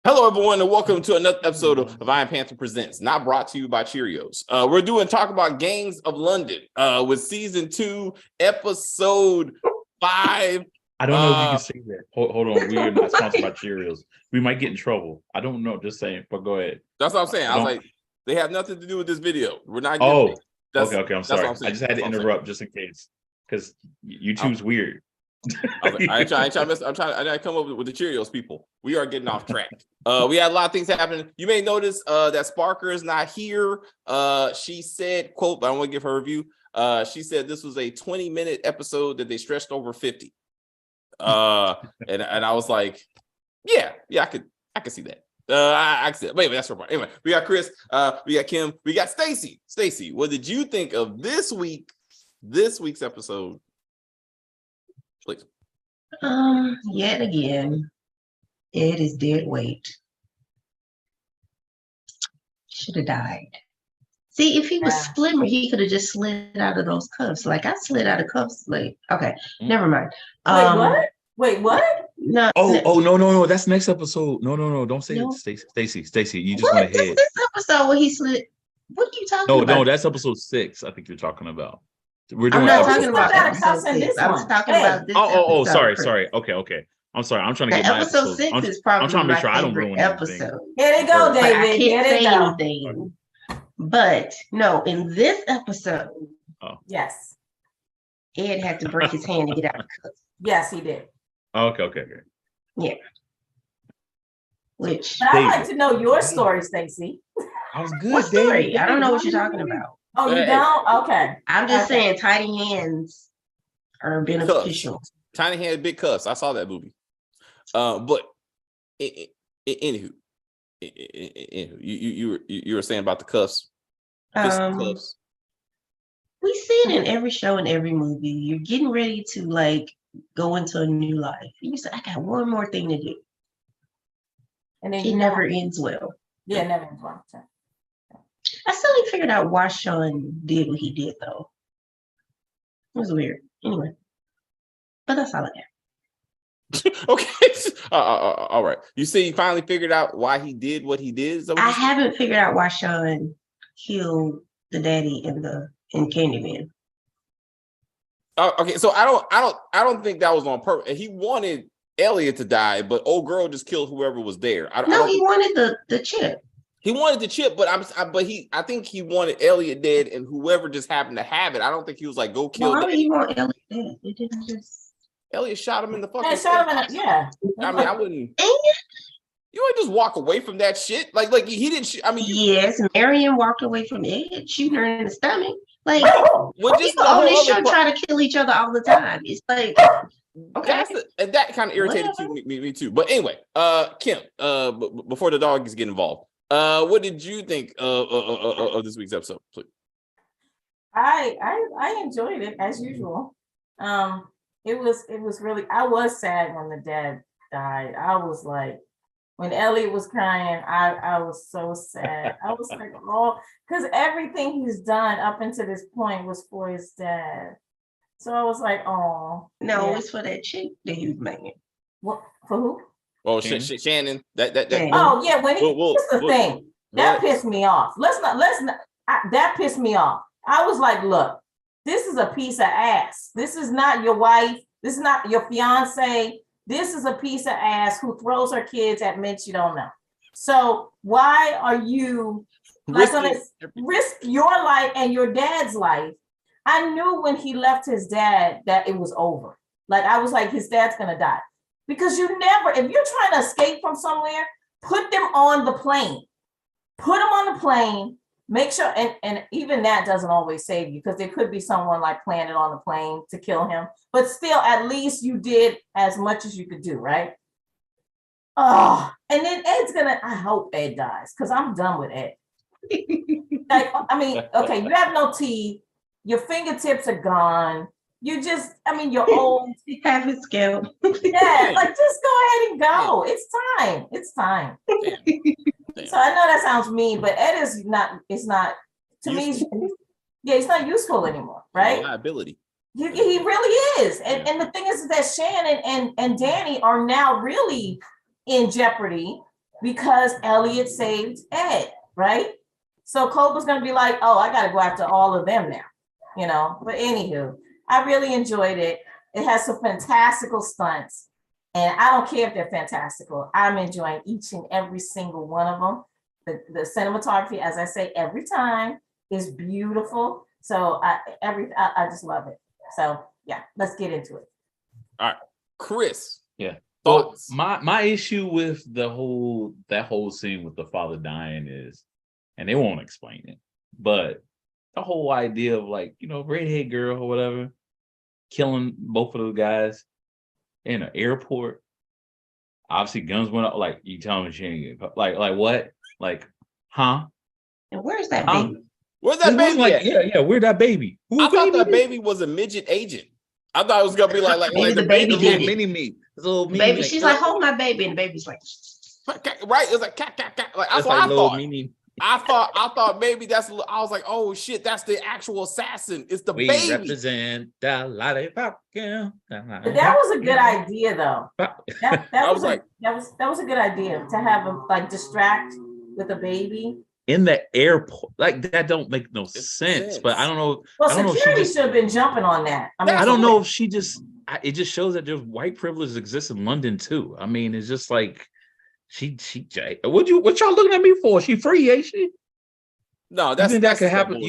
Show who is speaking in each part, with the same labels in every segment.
Speaker 1: Hello, everyone, and welcome to another episode of Iron Panther Presents, not brought to you by Cheerios. We're doing talk about Gangs of London with season 2, episode 5.
Speaker 2: I don't know if you can say that. Hold on, we are not sponsored by Cheerios. We might get in trouble. I don't know, just saying. But go ahead.
Speaker 1: That's what I'm saying. I was like, they have nothing to do with this video. We're not.
Speaker 2: Okay. I'm sorry.
Speaker 1: I'm
Speaker 2: I just had to interrupt just in case because YouTube's weird.
Speaker 1: I try to come up with the Cheerios people. We are getting off track. We had a lot of things happening. You may notice that Sparker is not here. She said, quote, I don't want to give her a review. She said this was a 20-minute episode that they stretched over 50. And I was like, yeah, I could see that. I see that. But anyway, that's her part. Anyway, we got Chris, we got Kim, we got Stacy. Stacy, what did you think of this week's episode? Please.
Speaker 3: Yet again, Ed is dead weight. Should have died. See, if he was slimmer, he could have just slid out of those cuffs. Like I slid out of cuffs. Like, okay, never mind.
Speaker 4: Wait, what?
Speaker 3: No.
Speaker 2: No. That's next episode. No. Don't say it, Stacy. You just went ahead.
Speaker 3: This episode where he slid. What are you talking about?
Speaker 2: No, that's episode 6. I think you're talking about.
Speaker 3: I'm not talking about episode 6. I was talking about this.
Speaker 2: Oh, sorry. Okay. I'm sorry. I'm trying to get my
Speaker 3: episode 6 is probably
Speaker 2: I'm trying to make sure I don't
Speaker 3: ruin
Speaker 2: episode.
Speaker 3: Anything.
Speaker 4: Here they go, David.
Speaker 3: I can't say anything. But no, in this episode,
Speaker 4: yes,
Speaker 3: Ed had to break his hand to get out of the cuffs.
Speaker 4: Yes, he did.
Speaker 2: Okay.
Speaker 3: Yeah. But
Speaker 4: I'd like to know your story, Stacy.
Speaker 2: I was good.
Speaker 3: What story? I don't know what you're talking about.
Speaker 4: Oh, you don't? Okay.
Speaker 3: I'm just saying tiny hands are beneficial.
Speaker 1: Tiny hands, big cuffs. I saw that movie. But anywho, you were saying about the cuffs. Cuffs.
Speaker 3: We see it in every show and every movie. You're getting ready to like go into a new life. You say, I got one more thing to do. And then it never ends well.
Speaker 4: Yeah, it never ends well.
Speaker 3: I still ain't figured out why Sean did what he did, though. It was weird. Anyway, but that's all I got.
Speaker 1: Okay. All right. You say you finally figured out why he did what he did?
Speaker 3: I haven't figured out why Sean killed the daddy in Candyman.
Speaker 1: Okay, so I don't think that was on purpose. He wanted Elliot to die, but old girl just killed whoever was there.
Speaker 3: He wanted the chip.
Speaker 1: He wanted the chip, but I think he wanted Elliot dead, and whoever just happened to have it. I don't think he was like, go kill.
Speaker 3: Why would he want Elliot dead? It didn't just.
Speaker 1: Elliot shot him in the fucking.
Speaker 4: Yeah.
Speaker 1: I mean, I wouldn't. You would just walk away from that shit. Like he didn't.
Speaker 3: Yes, Marion walked away from Ed, shooting her in the stomach. Like,
Speaker 1: people
Speaker 3: on this show try to kill each other all the time. It's like, okay,
Speaker 1: and that kind of irritated me too. But anyway, Kim, before the doggies get involved. What did you think of this week's episode? Please.
Speaker 4: I enjoyed it as usual. It was really. I was sad when the dad died. I was like, when Elliot was crying, I was so sad. I was like, oh, because everything he's done up until this point was for his dad. So I was like, oh.
Speaker 3: No, it's for that chick that he was making.
Speaker 4: What, for who?
Speaker 1: Oh, Shannon. That.
Speaker 4: Oh yeah, when here's the thing that pissed me off. Let's not. That pissed me off. I was like, look, this is a piece of ass. This is not your wife. This is not your fiance. This is a piece of ass who throws her kids at men she don't know. So why are you like gonna risk your life and your dad's life? I knew when he left his dad that it was over. Like I was like, his dad's gonna die. Because you never, if you're trying to escape from somewhere, put them on the plane. Put them on the plane. Make sure, and even that doesn't always save you because there could be someone like planted on the plane to kill him. But still, at least you did as much as you could do, right? Oh, and then Ed's I hope Ed dies because I'm done with Ed. Like, I mean, okay, you have no teeth. Your fingertips are gone. You're you're old.
Speaker 3: Have his scalp.
Speaker 4: Yeah, like just go ahead and go. It's time. Damn. So I know that sounds mean, but Ed is not. It's not to me. He's not useful anymore, right?
Speaker 1: Liability.
Speaker 4: He really is, and the thing is that Shannon and Danny are now really in jeopardy because Elliot saved Ed, right? So Cobra's gonna be like, oh, I gotta go after all of them now, you know. But anywho, I really enjoyed it. It has some fantastical stunts, and I don't care if they're fantastical. I'm enjoying each and every single one of them. The cinematography, as I say every time, is beautiful. So I just love it. So yeah, let's get into it.
Speaker 1: All right, Chris.
Speaker 2: Yeah.
Speaker 1: Thoughts?
Speaker 2: Well, my issue with that whole scene with the father dying is, and they won't explain it, but the whole idea of like, you know, redhead girl or whatever, killing both of those guys in an airport. Obviously, guns went up. Like, you telling me she ain't like what? Like, huh?
Speaker 3: And where's that baby?
Speaker 1: Where's that baby?
Speaker 2: Like, yeah, where's that baby?
Speaker 1: I thought that baby was a midget agent. I thought it was gonna be like
Speaker 3: Maybe
Speaker 1: the
Speaker 3: the baby
Speaker 1: baby
Speaker 3: did it.
Speaker 2: mini me.
Speaker 3: Baby, she's like, hold my baby, and the baby's like,
Speaker 1: right. It was like cat. Like that's
Speaker 2: That's
Speaker 1: what
Speaker 2: like
Speaker 1: I thought.
Speaker 2: Mini.
Speaker 1: I thought maybe that's. I was like, oh shit, that's the actual assassin. It's the
Speaker 2: We
Speaker 1: baby.
Speaker 2: represent the lollipop girl.
Speaker 4: But that was a good idea, though. That was a good idea to have him like distract with a baby
Speaker 2: in the airport. Like, that don't make no sense. But I don't know.
Speaker 4: Well,
Speaker 2: I don't know if she
Speaker 4: security
Speaker 2: just,
Speaker 4: should have been jumping on that. I mean,
Speaker 2: I don't know if she just. It just shows that there's white privilege exists in London too. I mean, it's just like she. What y'all looking at me for? She free, ain't she?
Speaker 1: No, that's
Speaker 2: that could happen.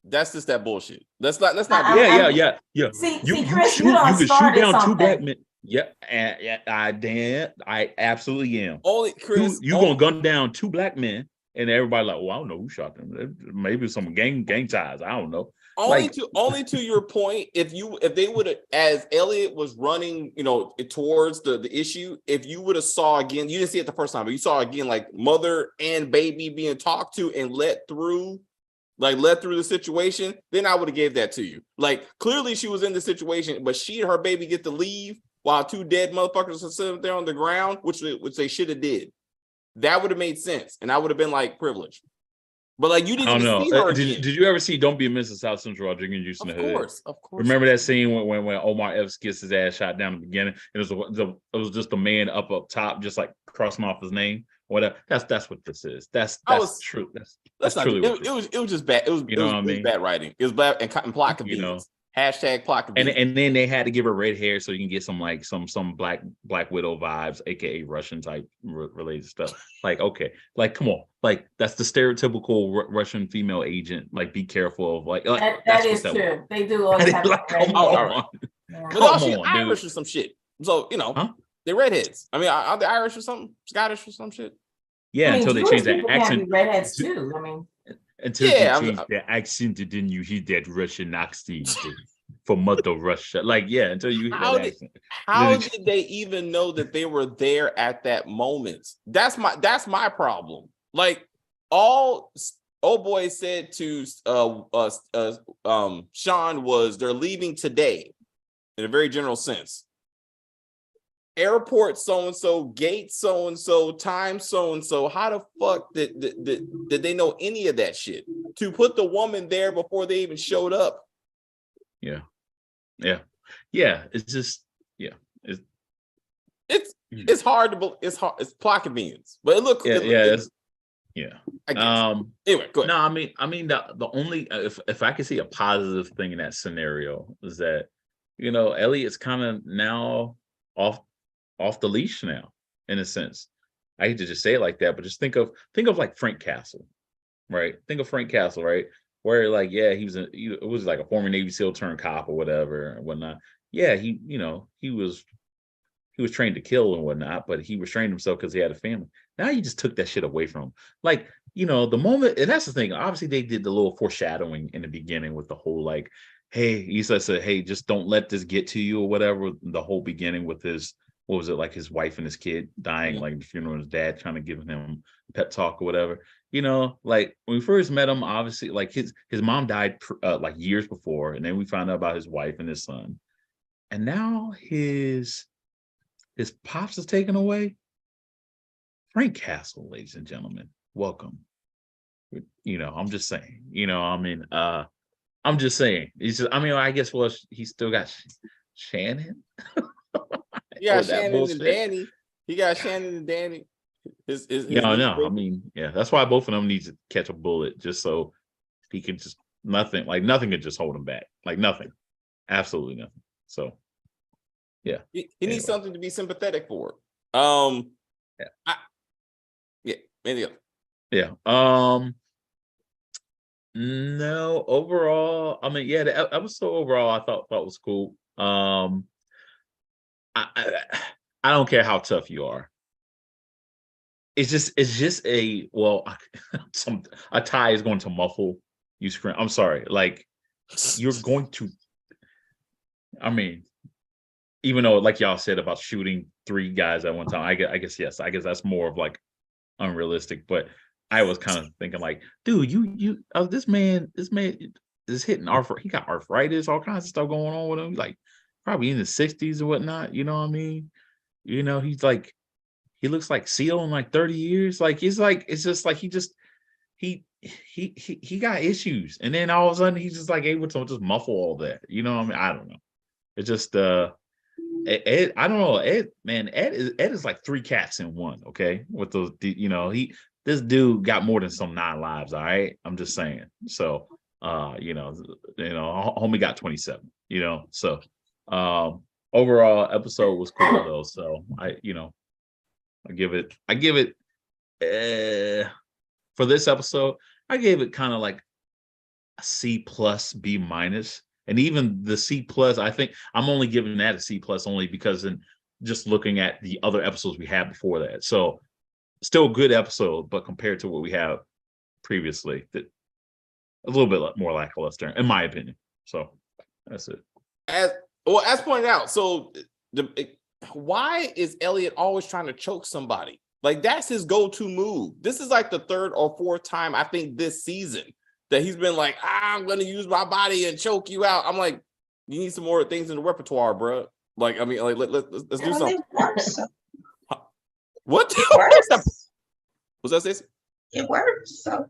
Speaker 1: That's just that bullshit. Let's not.
Speaker 2: Yeah.
Speaker 4: See,
Speaker 2: you
Speaker 4: Chris,
Speaker 2: you can shoot down
Speaker 4: something.
Speaker 2: two black men. Yeah, I absolutely am.
Speaker 1: Only Chris,
Speaker 2: you gonna gun down two black men, and everybody like, well, I don't know who shot them. Maybe some gang ties. I don't know.
Speaker 1: Only to your point, if they would have, as Elliot was running, you know, towards the issue, if you would have saw again, you didn't see it the first time, but you saw again like mother and baby being talked to and let through the situation, then I would have gave that to you. Like, clearly she was in the situation, but she and her baby get to leave while two dead motherfuckers are sitting there on the ground, which they should have did. That would have made sense, and I would have been like privileged. But like, you didn't even see her again.
Speaker 2: Did you ever see Don't Be a Mrs. South Central drinking juice in the hood?
Speaker 1: Of course.
Speaker 2: Remember that scene when Omar Epps gets his ass shot down in the beginning? It was just a man up top, just like crossing off his name. Whatever. That's what this is. That's true. That's truly what
Speaker 1: it was just bad. It was,
Speaker 2: you know what I mean?
Speaker 1: It was bad writing. It was bad and plot convenience.
Speaker 2: You know.
Speaker 1: Hashtag plot convenience.
Speaker 2: And then they had to give her red hair so you can get some like some Black Widow vibes, aka Russian type related stuff. Like, okay, like, come on, like, that's the stereotypical Russian female agent. Like, be careful of like
Speaker 4: that is true. They do all have
Speaker 2: like, come on.
Speaker 1: Yeah. But she's Irish or some shit. So, you know, they're redheads. I mean, are they Irish or something? Scottish or some shit?
Speaker 2: Yeah, until they change that accent.
Speaker 4: Redheads too. I mean.
Speaker 2: Until you change the accent, and then you hear that Russian accent from Mother Russia. Like, yeah, until you hear that accent.
Speaker 1: How did they even know that they were there at that moment? That's my problem. Like, all old boy said to Sean was, they're leaving today, in a very general sense. Airport so-and-so, gate so-and-so, time so-and-so. How the fuck did they know any of that shit? To put the woman there before they even showed up.
Speaker 2: Yeah. It's just,
Speaker 1: It's hard to believe. It's plot convenience. But it looked
Speaker 2: Anyway,
Speaker 1: go ahead.
Speaker 2: No, I mean the only if I could see a positive thing in that scenario is that, you know, Elliot's kind of now off the leash now, in a sense. I hate to just say it like that, but just think of like Frank Castle, right? Think of Frank Castle, right? Where like, yeah, it was like a former Navy SEAL turned cop or whatever and whatnot. Yeah, he was trained to kill and whatnot, but he restrained himself because he had a family. Now you just took that shit away from him. Like, you know, the moment, and that's the thing. Obviously, they did the little foreshadowing in the beginning with the whole like, hey, he said, hey, just don't let this get to you or whatever. The whole beginning with his, what was it, like his wife and his kid dying, like the funeral of his dad, trying to give him pep talk or whatever. You know, like when we first met him, obviously, like his mom died like years before, and then we found out about his wife and his son, and now his pops is taken away. Frank Castle, ladies and gentlemen, welcome. You know, I'm just saying. You know, I mean, I'm just saying. He's just, I mean, I guess he still got Shannon.
Speaker 1: Yeah, Shannon and Danny. He got Shannon and Danny.
Speaker 2: Yeah, I know. I mean, yeah, that's why both of them need to catch a bullet, just so he can just nothing can just hold him back. Like nothing, absolutely nothing. So, yeah,
Speaker 1: he needs something to be sympathetic for.
Speaker 2: Yeah.
Speaker 1: Anything else?
Speaker 2: Yeah. No, overall, I mean, yeah, the episode overall I thought was cool. I don't care how tough you are. It's just a tie is going to muffle you scream. I'm sorry, like you're going to. I mean, even though like y'all said about shooting 3 guys at one time, I guess yes, I guess that's more of like unrealistic. But I was kind of thinking like, dude, this man is hitting he got arthritis, all kinds of stuff going on with him. Like probably in the 60s or whatnot. You know what I mean? You know, he's like. He looks like Seal in like 30 years. Like it's just like he got issues. And then all of a sudden he's just like able to just muffle all that. You know what I mean? I don't know. It's just Ed, I don't know. Ed is like 3 cats in one, okay? With those, you know, this dude got more than some 9 lives, all right? I'm just saying. So homie got 27, you know. So overall episode was cool though. So I give it for this episode, I gave it kind of like a C+, B-. And even the C+, I think I'm only giving that a C+ only because in just looking at the other episodes we had before that. So still a good episode, but compared to what we have previously, that a little bit more lackluster, in my opinion. So that's it.
Speaker 1: As pointed out, so why is Elliot always trying to choke somebody? Like that's his go-to move. This is like the 3rd or 4th time I think this season that he's been like, I'm gonna use my body and choke you out. I'm like, you need some more things in the repertoire, bro. Like, I mean, like let's do something. What? Was that Stacey?
Speaker 3: It works. So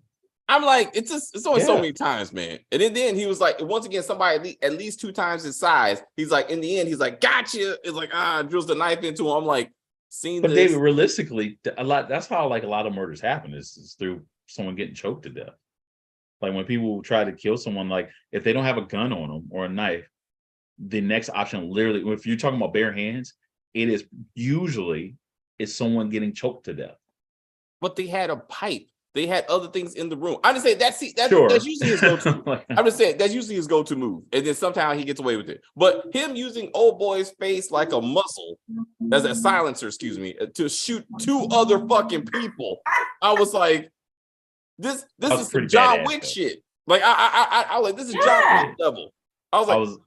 Speaker 1: I'm like, it's only so many times, man. And then he was like, once again, somebody at least 2 times his size. He's like, in the end, he's like, gotcha. It's like, drills the knife into him. I'm like,
Speaker 2: but David, realistically, that's how like a lot of murders happen is through someone getting choked to death. Like when people try to kill someone, like if they don't have a gun on them or a knife, the next option literally, if you're talking about bare hands, it is usually someone getting choked to death.
Speaker 1: But they had a pipe. They had other things in the room. I'm just saying that's usually his go-to. I'm just saying that's usually his go-to move. And then somehow he gets away with it. But him using old boy's face like a muzzle, as a silencer, to shoot 2 other fucking people. I was like, this is some John Wick shit. Like I was like, this is John Wick level. I was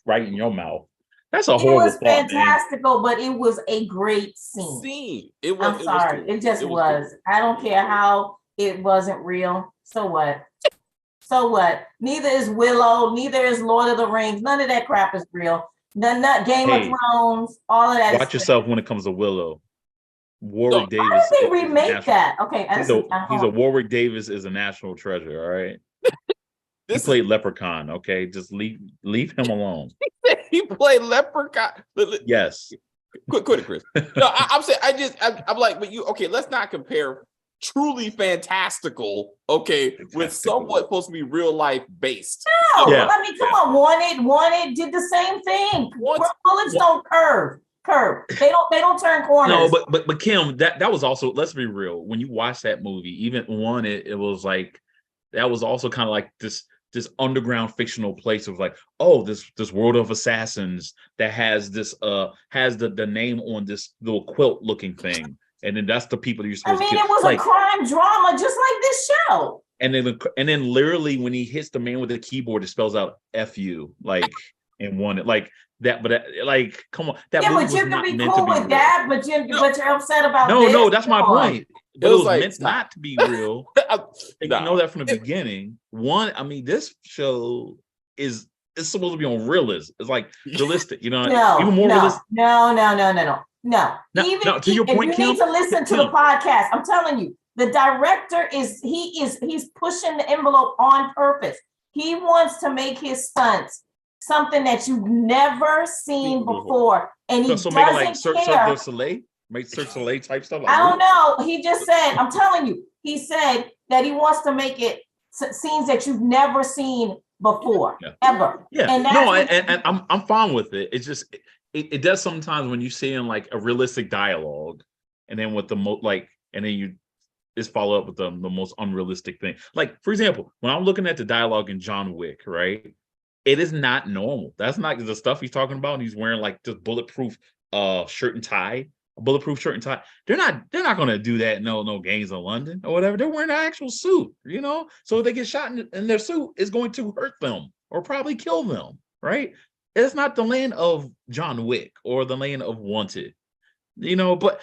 Speaker 2: right in your mouth. That's a horrible thought,
Speaker 4: fantastical, but it was a great scene. I'm sorry. It just was. I don't care how it wasn't real. So what? So what? Neither is Willow, neither is Lord of the Rings. None of that crap is real. None Game of Thrones, all of that.
Speaker 2: Watch yourself when it comes to Willow. Warwick Davis. Why
Speaker 4: did they remake that? Okay.
Speaker 2: He's a Warwick Davis is a national treasure, all right? He played Leprechaun, okay? Just leave him alone.
Speaker 1: He played Leprechaun.
Speaker 2: Yes.
Speaker 1: Quit it, Chris. No, I'm saying I'm like, but let's not compare truly fantastical, with somewhat supposed to be real life based.
Speaker 4: No, I mean, come on, Wanted did the same thing. Bullets don't curve. They don't turn corners.
Speaker 2: No, but Kim, that was also, let's be real. When you watch that movie, even Wanted, it was like that was also kind of like this underground fictional place of like, oh, this world of assassins that has this has the name on this little quilt looking thing, and then that's the people you're supposed to kill.
Speaker 4: It was like a crime drama, just like this show.
Speaker 2: And then literally when he hits the man with the keyboard, it spells out "F-U" like in one like that. But like, come on, that movie was not meant to be cool with that.
Speaker 4: But you're upset about
Speaker 2: no, that's my point. It was like, meant not to be real. You know that from the beginning. This show is supposed to be on realism. It's like realistic, even more realistic.
Speaker 4: No.
Speaker 2: Even to your point,
Speaker 4: you need to listen to the podcast. I'm telling you, the director he's pushing the envelope on purpose. He wants to make his stunts something that you've never seen before, and he doesn't care.
Speaker 2: Cirque du Soleil. make Cirque du Soleil type stuff. Like,
Speaker 4: I don't know. He just said, I'm telling you, he said that he wants to make it scenes that you've never seen before, ever.
Speaker 2: Yeah,
Speaker 4: and that's
Speaker 2: no, and I'm fine with it. It's just it does sometimes when you see in like a realistic dialogue, and then with the and then you just follow up with the most unrealistic thing. Like, for example, when I'm looking at the dialogue in John Wick, right? It is not normal. That's not the stuff he's talking about. And he's wearing like just bulletproof shirt and tie, a bulletproof shirt and tie. They're not gonna do that. No gangs in London or whatever. They're wearing an actual suit, So if they get shot in their suit, it's going to hurt them or probably kill them, right? It's not the land of John Wick or the land of Wanted. But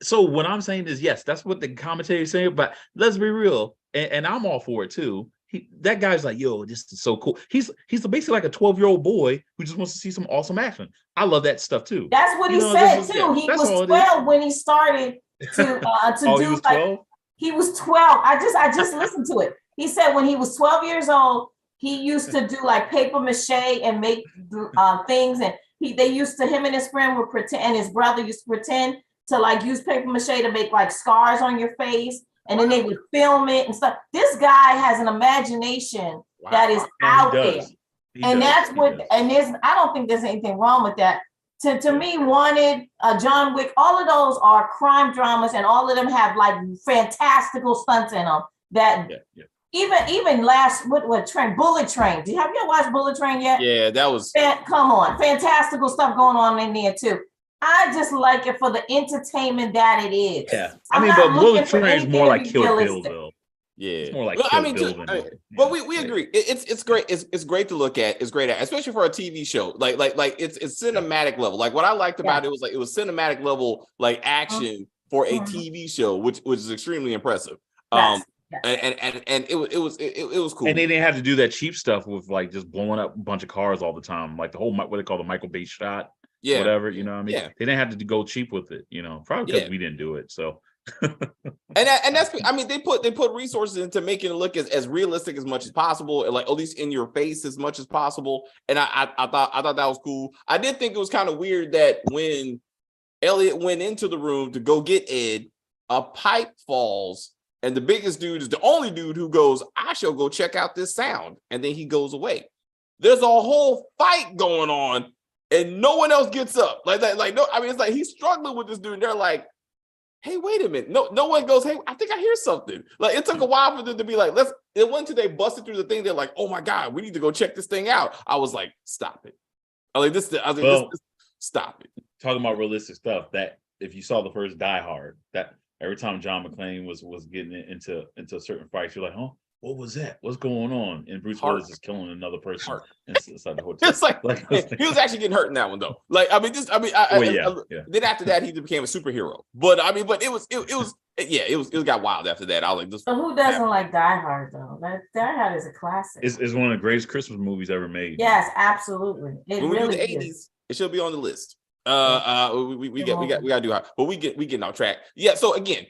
Speaker 2: so what I'm saying is, yes, that's what the commentator is saying, but let's be real, and I'm all for it too. That guy's like, yo, this is so cool. He's basically like a 12-year-old boy who just wants to see some awesome action. I love that stuff too.
Speaker 4: That's what he said too. He was 12 when he started to
Speaker 2: oh,
Speaker 4: do
Speaker 2: he was 12?
Speaker 4: He was 12. I just listened to it. He said when he was 12 years old, he used to do like paper mache and make things, and him and his friend would pretend, and his brother used to pretend to like use paper mache to make like scars on your face, and then they would film it and stuff. This guy has an imagination that is out there. And that's what, and I don't think there's anything wrong with that. To me, Wanted, John Wick, all of those are crime dramas, and all of them have like fantastical stunts in them. That even last what Train, Bullet Train. Have you ever watched Bullet Train yet?
Speaker 1: Yeah, that was.
Speaker 4: Come on, fantastical stuff going on in there too. I just like it for the entertainment that it is.
Speaker 2: Yeah, but Bullet Train is more like Kill Bill, though.
Speaker 1: Yeah,
Speaker 2: it's more like Kill Bill.
Speaker 1: But we agree. It's great. It's great to look at. It's great, especially for a TV show. Like it's cinematic level. Like what I liked about it was like it was cinematic level like action for a TV show, which is extremely impressive. And it was cool.
Speaker 2: And they didn't have to do that cheap stuff with like just blowing up a bunch of cars all the time, like the whole what they call the Michael Bay shot. Yeah, whatever, what I mean? Yeah. They didn't have to go cheap with it, probably because we didn't do it. So
Speaker 1: and that's they put resources into making it look as realistic as much as possible, and like at least in your face as much as possible. And I thought that was cool. I did think it was kind of weird that when Elliot went into the room to go get Ed, a pipe falls, and the biggest dude is the only dude who goes, I shall go check out this sound, and then he goes away. There's a whole fight going on, and no one else gets up. Like no, it's like he's struggling with this dude, and they're like, hey, wait a minute. No one goes, hey, I think I hear something. Like it took a while for them to be like, it went until they busted through the thing. They're like, oh my God, we need to go check this thing out. I was like, stop it. Stop it.
Speaker 2: Talking about realistic stuff, that if you saw the first Die Hard, that every time John McClane was getting into certain fights, you're like, huh? What was that? What's going on? And Bruce Willis is killing another person inside the hotel.
Speaker 1: It's like he was actually getting hurt in that one though. Then after that he became a superhero. But it got wild after that. I was like, this.
Speaker 4: So who doesn't like Die Hard though? Die Hard is a classic.
Speaker 2: It's one of the greatest Christmas movies ever made.
Speaker 4: Yes, absolally.
Speaker 1: When we do the 80s, it should be on the list. We got to do hard, but we getting off track. Yeah. So again.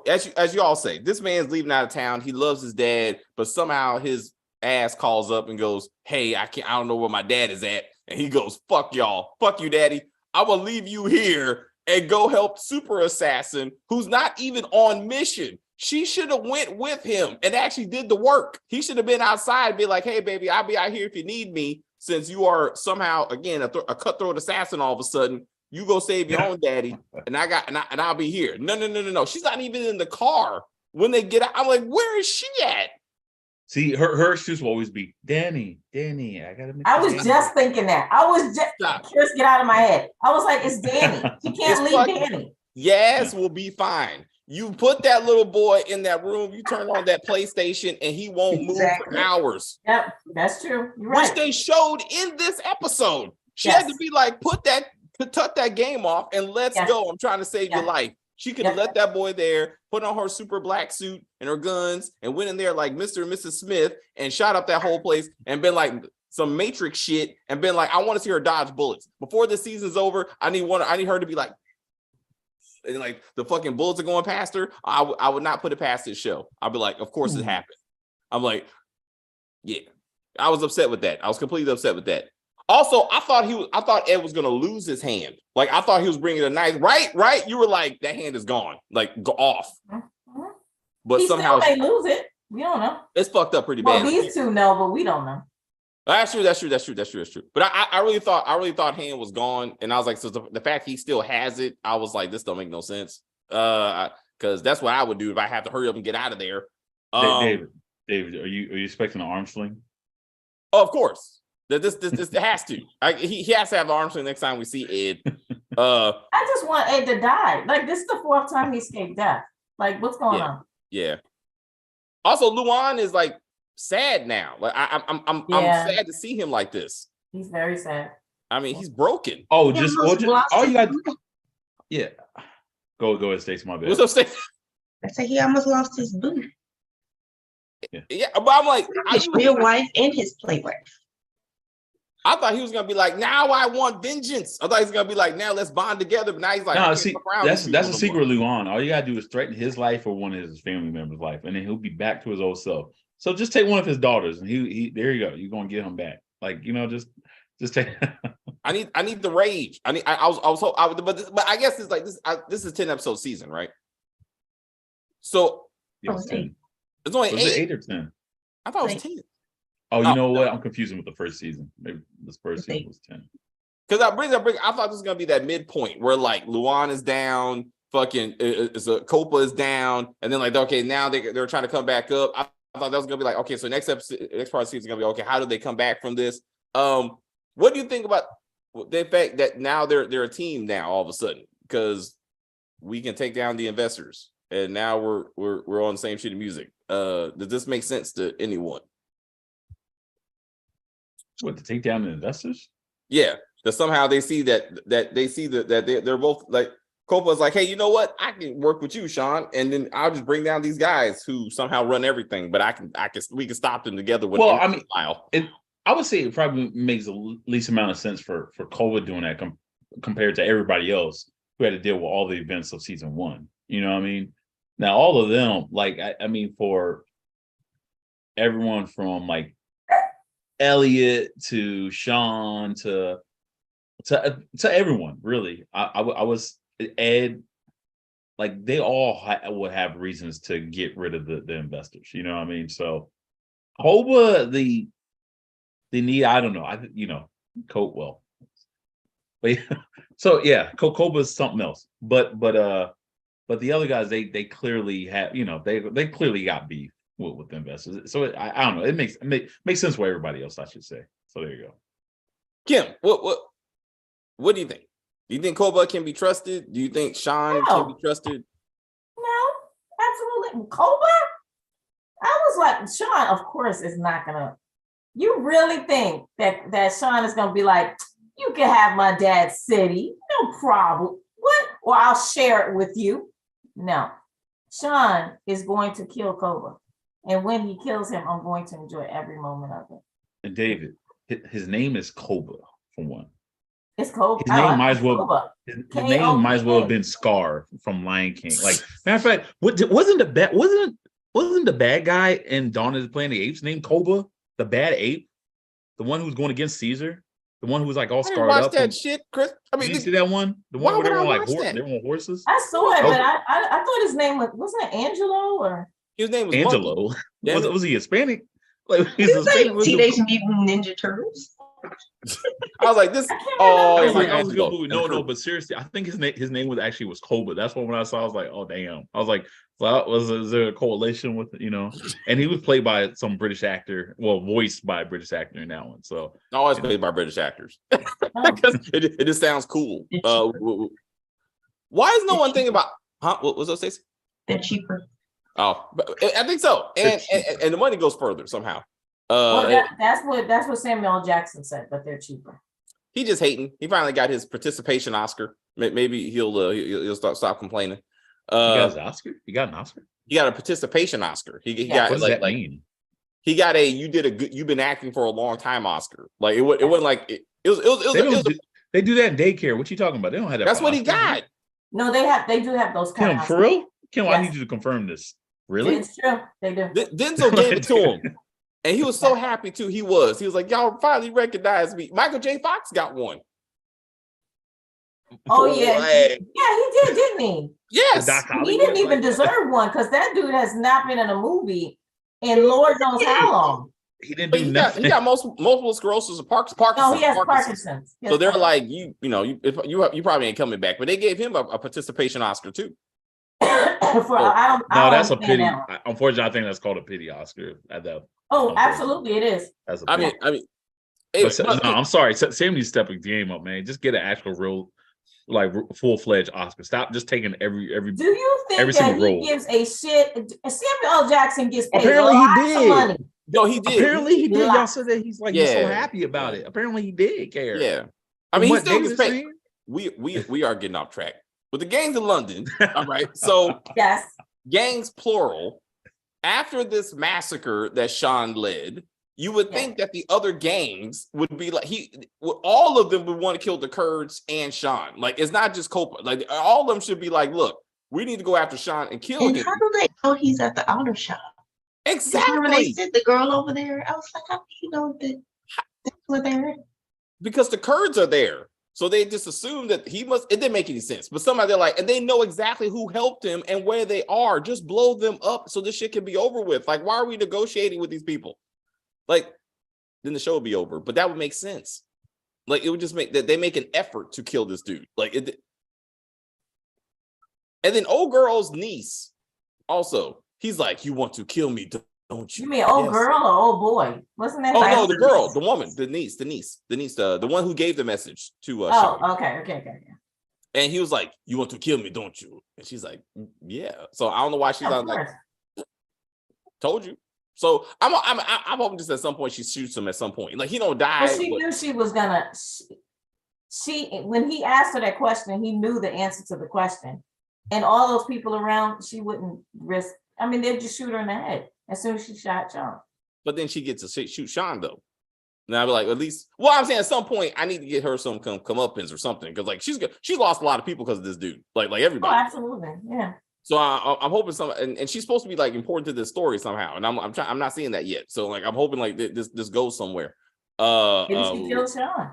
Speaker 1: As you all say, this man's leaving out of town. He loves his dad, but somehow his ass calls up and goes, hey, I don't know where my dad is at. And he goes, fuck y'all. Fuck you, daddy. I will leave you here and go help Super Assassin, who's not even on mission. She should have went with him and actually did the work. He should have been outside and be like, hey, baby, I'll be out here if you need me. Since you are somehow, again, a cutthroat assassin all of a sudden. You go save your own daddy, and I'll be here. No. She's not even in the car when they get out. I'm like, where is she at?
Speaker 2: See, her excuse will always be, Danny, I gotta make.
Speaker 4: I was just thinking that. I was just get out of my head. I was like, it's Danny. She can't leave Danny.
Speaker 1: Yes, we'll be fine. You put that little boy in that room, you turn on that PlayStation, and he won't move for hours.
Speaker 4: Yep, that's true. You're right.
Speaker 1: Which they showed in this episode. She had to be like, tuck that game off and let's go. I'm trying to save your life. She could have let that boy there, put on her super black suit and her guns, and went in there like Mr. and Mrs. Smith and shot up that whole place and been like some Matrix shit and been like, I want to see her dodge bullets. Before the season's over, I need her to be like, and like the fucking bullets are going past her. I would not put it past this show. I'd be like, of course it happened. I'm like, yeah. I was upset with that. I was completely upset with that. Also, I thought Ed was gonna lose his hand. Like I thought he was bringing a knife. Right. You were like, that hand is gone, like go off.
Speaker 4: Mm-hmm.
Speaker 1: But
Speaker 4: He
Speaker 1: somehow
Speaker 4: still may lose it. We don't know.
Speaker 1: it's fucked up pretty
Speaker 4: Well,
Speaker 1: bad.
Speaker 4: these two know, but we don't know.
Speaker 1: That's true. But I really thought hand was gone, and I was like, so the fact he still has it, I was like, this don't make no sense. Because that's what I would do if I have to hurry up and get out of there.
Speaker 2: David, are you expecting an arm sling?
Speaker 1: Oh, of course. This has to. He has to have an arm sling next time we see Ed.
Speaker 4: I just want Ed to die. Like this is the 4th time he escaped death. Like what's going on?
Speaker 1: Yeah. Also, Luan is like sad now. Like I'm sad to see him like this.
Speaker 4: He's very sad.
Speaker 1: I mean, he's broken.
Speaker 2: Oh, all you got. Yeah. Go ahead, Stacey. My bad.
Speaker 1: What's up, Stacey?
Speaker 3: I said he almost lost his boo.
Speaker 1: Yeah, but I'm like,
Speaker 3: His real wife and his play wife.
Speaker 1: I thought he was gonna be like, now I want vengeance. I thought he was gonna be like, now let's bond together. But now he's like,
Speaker 2: no, see, that's a secret of Luan. All you gotta do is threaten his life or one of his family members' life, and then he'll be back to his old self. So just take one of his daughters, and he there you go. You're gonna get him back. Like just take.
Speaker 1: I need the rage. But I guess it's like this. This is 10 episode season, right? So
Speaker 2: Yeah, it's 10.
Speaker 1: It's only
Speaker 2: Was
Speaker 1: 8.
Speaker 2: it 8 or 10?
Speaker 1: I thought it was 10.
Speaker 2: Oh, you know what? I'm confusing with the first season. Maybe this first season was 10.
Speaker 1: Because I thought this was gonna be that midpoint where like Luan is down, fucking Copa is down, and then like okay, now they're trying to come back up. I thought that was gonna be like okay, so next part of the season is gonna be okay. How do they come back from this? What do you think about the fact that now they're a team now all of a sudden because we can take down the investors and now we're on the same sheet of music? Does this make sense to anyone?
Speaker 2: What, to take down the investors?
Speaker 1: Yeah, that somehow they see that they're both like Copa's like, hey, you know what? I can work with you, Sean, and then I'll just bring down these guys who somehow run everything, but we can stop them together with.
Speaker 2: Well, I mean, I would say it probably makes the least amount of sense for Cole doing that compared to everybody else who had to deal with all the events of season 1. You know what I mean? Now, all of them, like, I mean, for everyone from like Elliot to Sean to everyone, really, I was Ed, like they all would have reasons to get rid of the investors. You know what I mean? So, Koba, the need, I don't know. Cope well. But so yeah, Koba's something else. But the other guys, they clearly have, they clearly got beef with the investors. So I don't know. It makes sense for everybody else, I should say. So there you go.
Speaker 1: Kim, what do you think? Do you think Koba can be trusted? Do you think Sean can be trusted?
Speaker 4: No, absolutely. Koba? I was like, Sean, of course, is not gonna. You really think that Sean is gonna be like, you can have my dad's city, no problem. What? Or I'll share it with you. No. Sean is going to kill Koba. And when he kills him, I'm going to enjoy every moment of it.
Speaker 2: And David, his name is Koba, for one.
Speaker 4: It's Koba.
Speaker 2: His name might as well have been Scar from Lion King. Like, matter of fact, wasn't the bad guy in Dawn of the Planet of the Apes named Koba? The bad ape? The one who was going against Caesar? The one who was like all scarred up?
Speaker 1: That shit, Chris. I mean,
Speaker 2: did you see that one? The one where they were like they were on horses?
Speaker 4: I saw it, but I thought his name wasn't it Angelo or
Speaker 1: his name was
Speaker 2: Angelo. Was he Hispanic? Like
Speaker 3: he's like Teenage Mutant Ninja Turtles.
Speaker 1: I was like, this.
Speaker 2: Oh, that was a good movie. No, but seriously, I think his name was Koba. That's what when I saw, I was like, oh damn. I was like, well, is there a correlation with And he was played by some British actor, voiced by a Britich actor in that one. So
Speaker 1: always played by British actors because it just sounds cool. Why is no one thinking about? Huh? What was that, Stacey?
Speaker 3: They're cheaper.
Speaker 1: Oh, I think so, and the money goes further somehow.
Speaker 4: That's what Samuel L. Jackson said, but they're cheaper.
Speaker 1: He just hating. He finally got his participation Oscar. Maybe he'll stop complaining.
Speaker 2: He got his Oscar. He got an Oscar.
Speaker 1: He got a participation Oscar. He got
Speaker 2: what does that mean?
Speaker 1: He got you've been acting for a long time Oscar. Like it wasn't like it was.
Speaker 2: They do that in daycare. What you talking about? They don't have that.
Speaker 1: That's what he got.
Speaker 4: No, they do have those kind
Speaker 2: of. For real? Kim, yes. I need you to confirm this. Really?
Speaker 4: It's true. They do.
Speaker 1: Denzel gave it to him. And he was so happy too. He was like, y'all finally recognized me. Michael J. Fox got one.
Speaker 4: Oh yeah,
Speaker 1: Boy.
Speaker 4: he did, didn't he?
Speaker 1: Yes.
Speaker 2: Doc
Speaker 4: He
Speaker 2: Hollywood,
Speaker 4: didn't even
Speaker 2: like,
Speaker 4: deserve one because that dude has not been in a movie in Lord knows how long.
Speaker 2: he didn't
Speaker 1: But
Speaker 2: do
Speaker 1: he
Speaker 2: nothing.
Speaker 1: got multiple sclerosis or Parkinson's.
Speaker 4: No, he has Parkinson's.
Speaker 1: So they're like, you probably ain't coming back. But they gave him a participation Oscar too.
Speaker 4: I don't
Speaker 2: that's a
Speaker 4: understand
Speaker 2: pity.
Speaker 4: that one.
Speaker 2: Unfortunately, I think that's called a pity Oscar. At that.
Speaker 4: Oh, absolutely, it is.
Speaker 2: That's a
Speaker 1: I
Speaker 2: pity.
Speaker 1: mean,
Speaker 2: no, I'm sorry. Sam needs to step the game up, man. Just get an actual real, like full-fledged Oscar. Stop just taking every.
Speaker 4: Do you think
Speaker 2: every
Speaker 4: that
Speaker 2: single
Speaker 4: he
Speaker 2: role.
Speaker 4: gives a shit? Samuel L. Jackson gets paid
Speaker 2: Apparently he
Speaker 4: lots
Speaker 2: did.
Speaker 4: of money.
Speaker 1: No, he did.
Speaker 2: Apparently he did. Y'all
Speaker 4: Lots.
Speaker 2: said that he's like he's so happy about it. Apparently he did care.
Speaker 1: Yeah. I
Speaker 2: From
Speaker 1: mean, he
Speaker 2: what
Speaker 1: still
Speaker 2: David
Speaker 1: gets
Speaker 2: is
Speaker 1: paid. We are getting off track. But the gangs in London, all right. So
Speaker 4: Yes.
Speaker 1: gangs plural. After this massacre that Sean led, you would think that the other gangs would be like all of them would want to kill the Kurds and Sean. Like it's not just Copa. Like all of them should be like, look, we need to go after Sean and kill
Speaker 3: And
Speaker 1: him.
Speaker 3: how do they know he's at the auto shop? When they
Speaker 1: Exactly.
Speaker 3: sent the girl over there, I was like, how do you know that that's where they're at?
Speaker 1: Because the Kurds are there. So they just assume that he must, it didn't make any sense. But somebody, they're like, and they know exactly who helped him and where they are. Just blow them up so this shit can be over with. Like, why are we negotiating with these people? Like, then the show would be over. But that would make sense. Like, it would just make that they make an effort to kill this dude. Like it. And then old girl's niece, also, he's like, you want to kill me, don't you?
Speaker 4: You mean old girl or old boy? Wasn't that?
Speaker 1: Oh no, the girl, the woman, the niece, the one who gave the message to Sean.
Speaker 4: Okay.
Speaker 1: And he was like, you want to kill me, don't you? And she's like, yeah. So I don't know why she's not like, told you. So I'm hoping just at some point she shoots him at some point. Like he don't die.
Speaker 4: But she knew she was gonna. She when he asked her that question, he knew the answer to the question, and all those people around, she wouldn't risk. I mean, they'd just shoot her in the head as soon as she shot Sean.
Speaker 1: But then she gets to shoot Sean though. And I'd be like, at least, well, I'm saying at some point I need to get her some comeuppance or something because like she lost a lot of people because of this dude, like everybody.
Speaker 4: Oh, absolutely, yeah.
Speaker 1: So I'm hoping and she's supposed to be like important to this story somehow, and I'm not seeing that yet. So like I'm hoping like this goes somewhere.
Speaker 4: Maybe she kills Sean.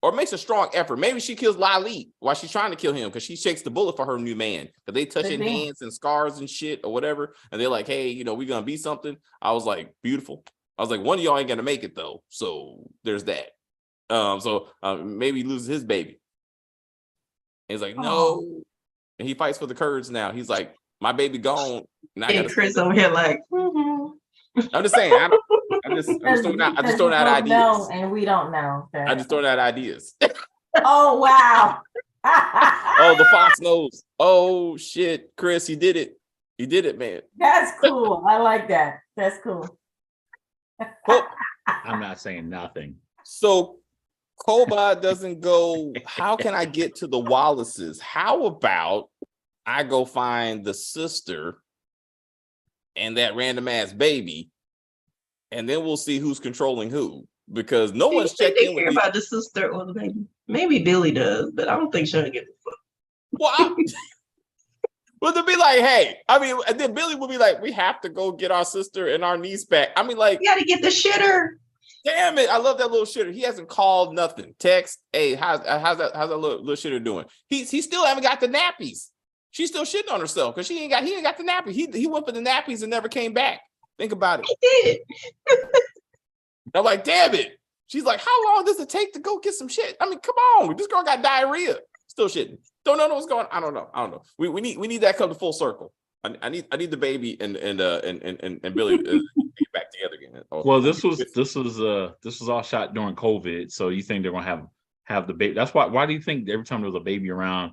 Speaker 1: Or makes a strong effort. Maybe she kills Lali while she's trying to kill him because she shakes the bullet for her new man. Because they touching hands and scars and shit or whatever. And they're like, hey, we're going to be something. I was like, beautiful. I was like, one of y'all ain't going to make it though. So there's that. So maybe he loses his baby. And he's like, no. And he fights for the Kurds now. He's like, my baby gone.
Speaker 3: And Chris over here like,
Speaker 1: I'm just saying. I'm just throwing out ideas.
Speaker 4: No, and we don't know.
Speaker 1: I just throwing out ideas.
Speaker 4: Oh wow.
Speaker 1: Oh, the Fox knows. Oh shit, Chris, he did it. He did it, man.
Speaker 4: That's cool. I like that. That's cool.
Speaker 1: Well,
Speaker 2: I'm not saying nothing.
Speaker 1: So Koba doesn't go. How can I get to the Wallaces? How about I go find the sister and that random ass baby, and then we'll see who's controlling who. Because no one's checked in with
Speaker 3: about the sister or the baby. Maybe Billy does, but I don't think Sean gives a fuck.
Speaker 1: Well, well, to be like, hey, I mean, and then Billy would be like, we have to go get our sister and our niece back. I mean, like,
Speaker 3: you gotta get the shitter.
Speaker 1: Damn it, I love that little shitter. He hasn't called nothing. Text, hey, how's that little shitter doing? He still haven't got the nappies. She's still shitting on herself because he ain't got the nappies. He went for the nappies and never came back. Think about it.
Speaker 3: He did.
Speaker 1: I'm like, damn it. She's like, how long does it take to go get some shit? I mean, come on. This girl got diarrhea. Still shitting. Don't know what's going on. I don't know. We need that come to full circle. I need the baby and Billy to get back together again.
Speaker 2: Well, this was all shot during COVID. So you think they're gonna have the baby? That's why do you think every time there was a baby around,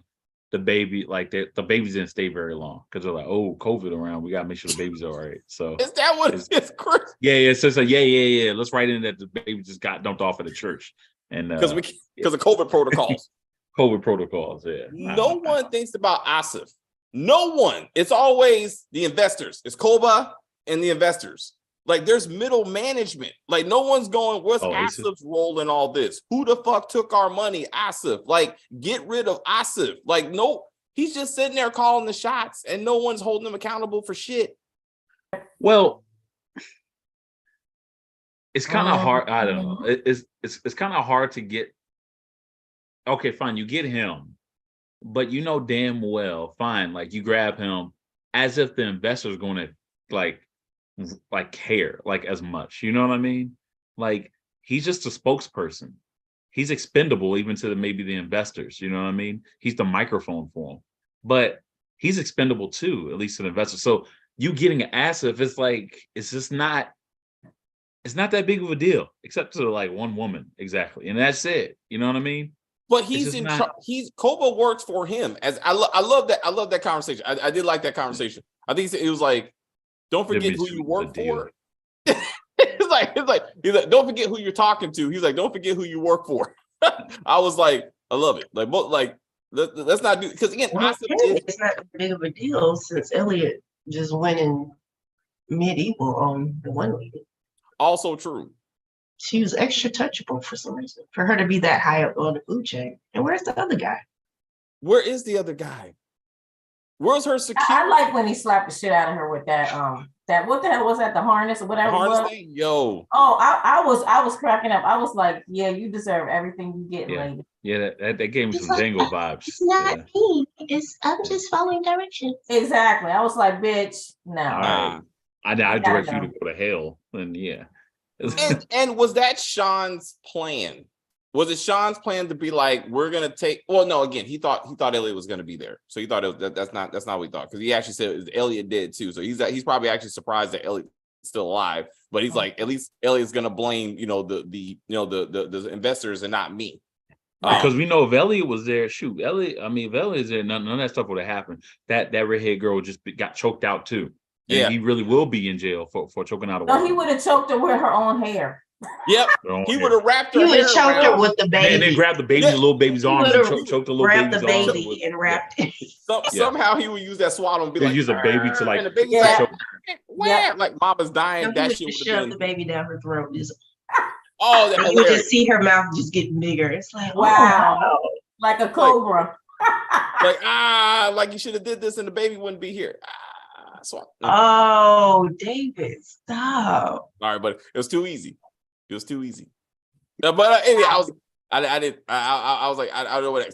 Speaker 2: the baby the babies didn't stay very long because they're like, oh, COVID around, we gotta make sure the baby's all right. So
Speaker 1: is that what it is, Chris?
Speaker 2: Yeah. It says yeah. Let's write in that the baby just got dumped off at the church, and because
Speaker 1: of COVID protocols.
Speaker 2: COVID protocols, yeah.
Speaker 1: No one thinks about Asif. No one. It's always the investors. It's Koba and the investors. Like there's middle management. Like no one's going, what's Asif's role in all this? Who the fuck took our money? Asif. Like get rid of Asif. Like no, he's just sitting there calling the shots and no one's holding him accountable for shit.
Speaker 2: Well, it's kind of hard. I don't know. It's kind of hard to get. Okay, fine, you get him, but you know damn well, fine, like you grab him as if the investor's going to like care like as much. You know what I mean? Like he's just a spokesperson. He's expendable even to maybe the investors. You know what I mean? He's the microphone for them, but he's expendable too, at least to the investors. So you getting an asset, it's like it's just not. It's not that big of a deal, except to like one woman, exactly, and that's it. You know what I mean?
Speaker 1: But he's Koba works for him. As I love that conversation. I did like that conversation. I think it was like, don't forget who you work for. It's like he's like, don't forget who you're talking to. He's like, don't forget who you work for. I was like, I love it. Like, both like let's not do, because again,
Speaker 3: it's not that big of a deal since Elliot just went in medieval on the one lady.
Speaker 1: Also true.
Speaker 3: She was extra touchable for some reason. For her to be that high up on the food chain. And where's the other guy?
Speaker 1: Where is the other guy? Where's her security?
Speaker 4: I like when he slapped the shit out of her with that that what the hell was that, the harness or whatever?
Speaker 1: The harness thing? Yo.
Speaker 4: Oh, I was cracking up. I was like, yeah, you deserve everything you get, lady.
Speaker 2: Yeah, that gave me some Django vibes.
Speaker 3: It's not me. I'm just following directions.
Speaker 4: Exactly. I was like, bitch, no.
Speaker 2: All right. I direct you to go to hell. And yeah.
Speaker 1: and was that Sean's plan? Was it Sean's plan to be like, we're gonna take? Well, no. Again, he thought Elliot was gonna be there, so he thought that's not what he thought, because he actually said Elliot did too. So he's probably actually surprised that Elliot's still alive. But he's like, at least Elliot's gonna blame the investors and not me.
Speaker 2: Because we know if Elliot was there, shoot, Elliot. I mean, if Elliot's there, none of that stuff would have happened. That redhead girl just got choked out too. And
Speaker 1: yeah,
Speaker 2: he really will be in jail for choking out a
Speaker 4: No,
Speaker 2: woman.
Speaker 4: he would have choked her with her own hair.
Speaker 1: Yep, he would have wrapped her.
Speaker 3: He would
Speaker 1: hair
Speaker 3: have choked her
Speaker 1: around.
Speaker 3: with the baby.
Speaker 2: And then grabbed the baby, the little baby's arms, and choked the little
Speaker 3: grabbed
Speaker 2: baby's
Speaker 3: the
Speaker 2: arms.
Speaker 3: baby and wrapped it.
Speaker 1: Somehow he would use that swaddle and be like,
Speaker 2: use a baby to like,
Speaker 1: and the baby's
Speaker 4: Yeah.
Speaker 1: like, "Wah," like mama's dying.
Speaker 3: No, he
Speaker 1: That
Speaker 3: would
Speaker 1: shit
Speaker 3: just
Speaker 1: would have
Speaker 3: shove the
Speaker 1: been.
Speaker 3: baby down her throat.
Speaker 1: Oh, that's
Speaker 3: You would
Speaker 1: hilarious.
Speaker 3: just see her mouth just getting bigger. It's like,
Speaker 4: Wow.
Speaker 3: wow.
Speaker 4: Like a cobra.
Speaker 1: Like you should have did this and the baby wouldn't be here. Swap.
Speaker 3: Oh, David, stop.
Speaker 1: All right, but it was too easy. It was too easy. But anyway, I was like, I don't know what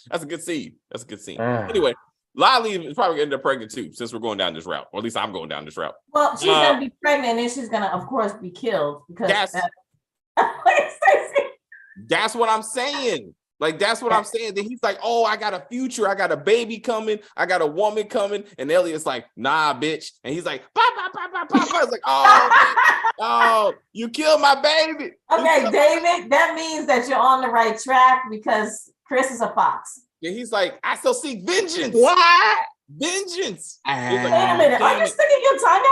Speaker 1: that's a good scene. That's a good scene. Anyway, Lily is probably gonna end up pregnant too, since we're going down this route, or at least I'm going down this route.
Speaker 4: Well, she's gonna be pregnant and then she's gonna, of course, be killed because
Speaker 1: that's what I'm saying. Like, that's what I'm saying. Then he's like, oh, I got a future. I got a baby coming. I got a woman coming. And Elliot's like, nah, bitch. And he's like, bah, bah, bah, bah, bah, bah. It's like, oh, you killed my baby.
Speaker 4: Okay, David, that means that you're on the right track because Chris is a fox.
Speaker 1: Yeah, he's like, I still seek vengeance.
Speaker 2: what?
Speaker 1: Vengeance.
Speaker 4: Wait a minute, are you sticking your tongue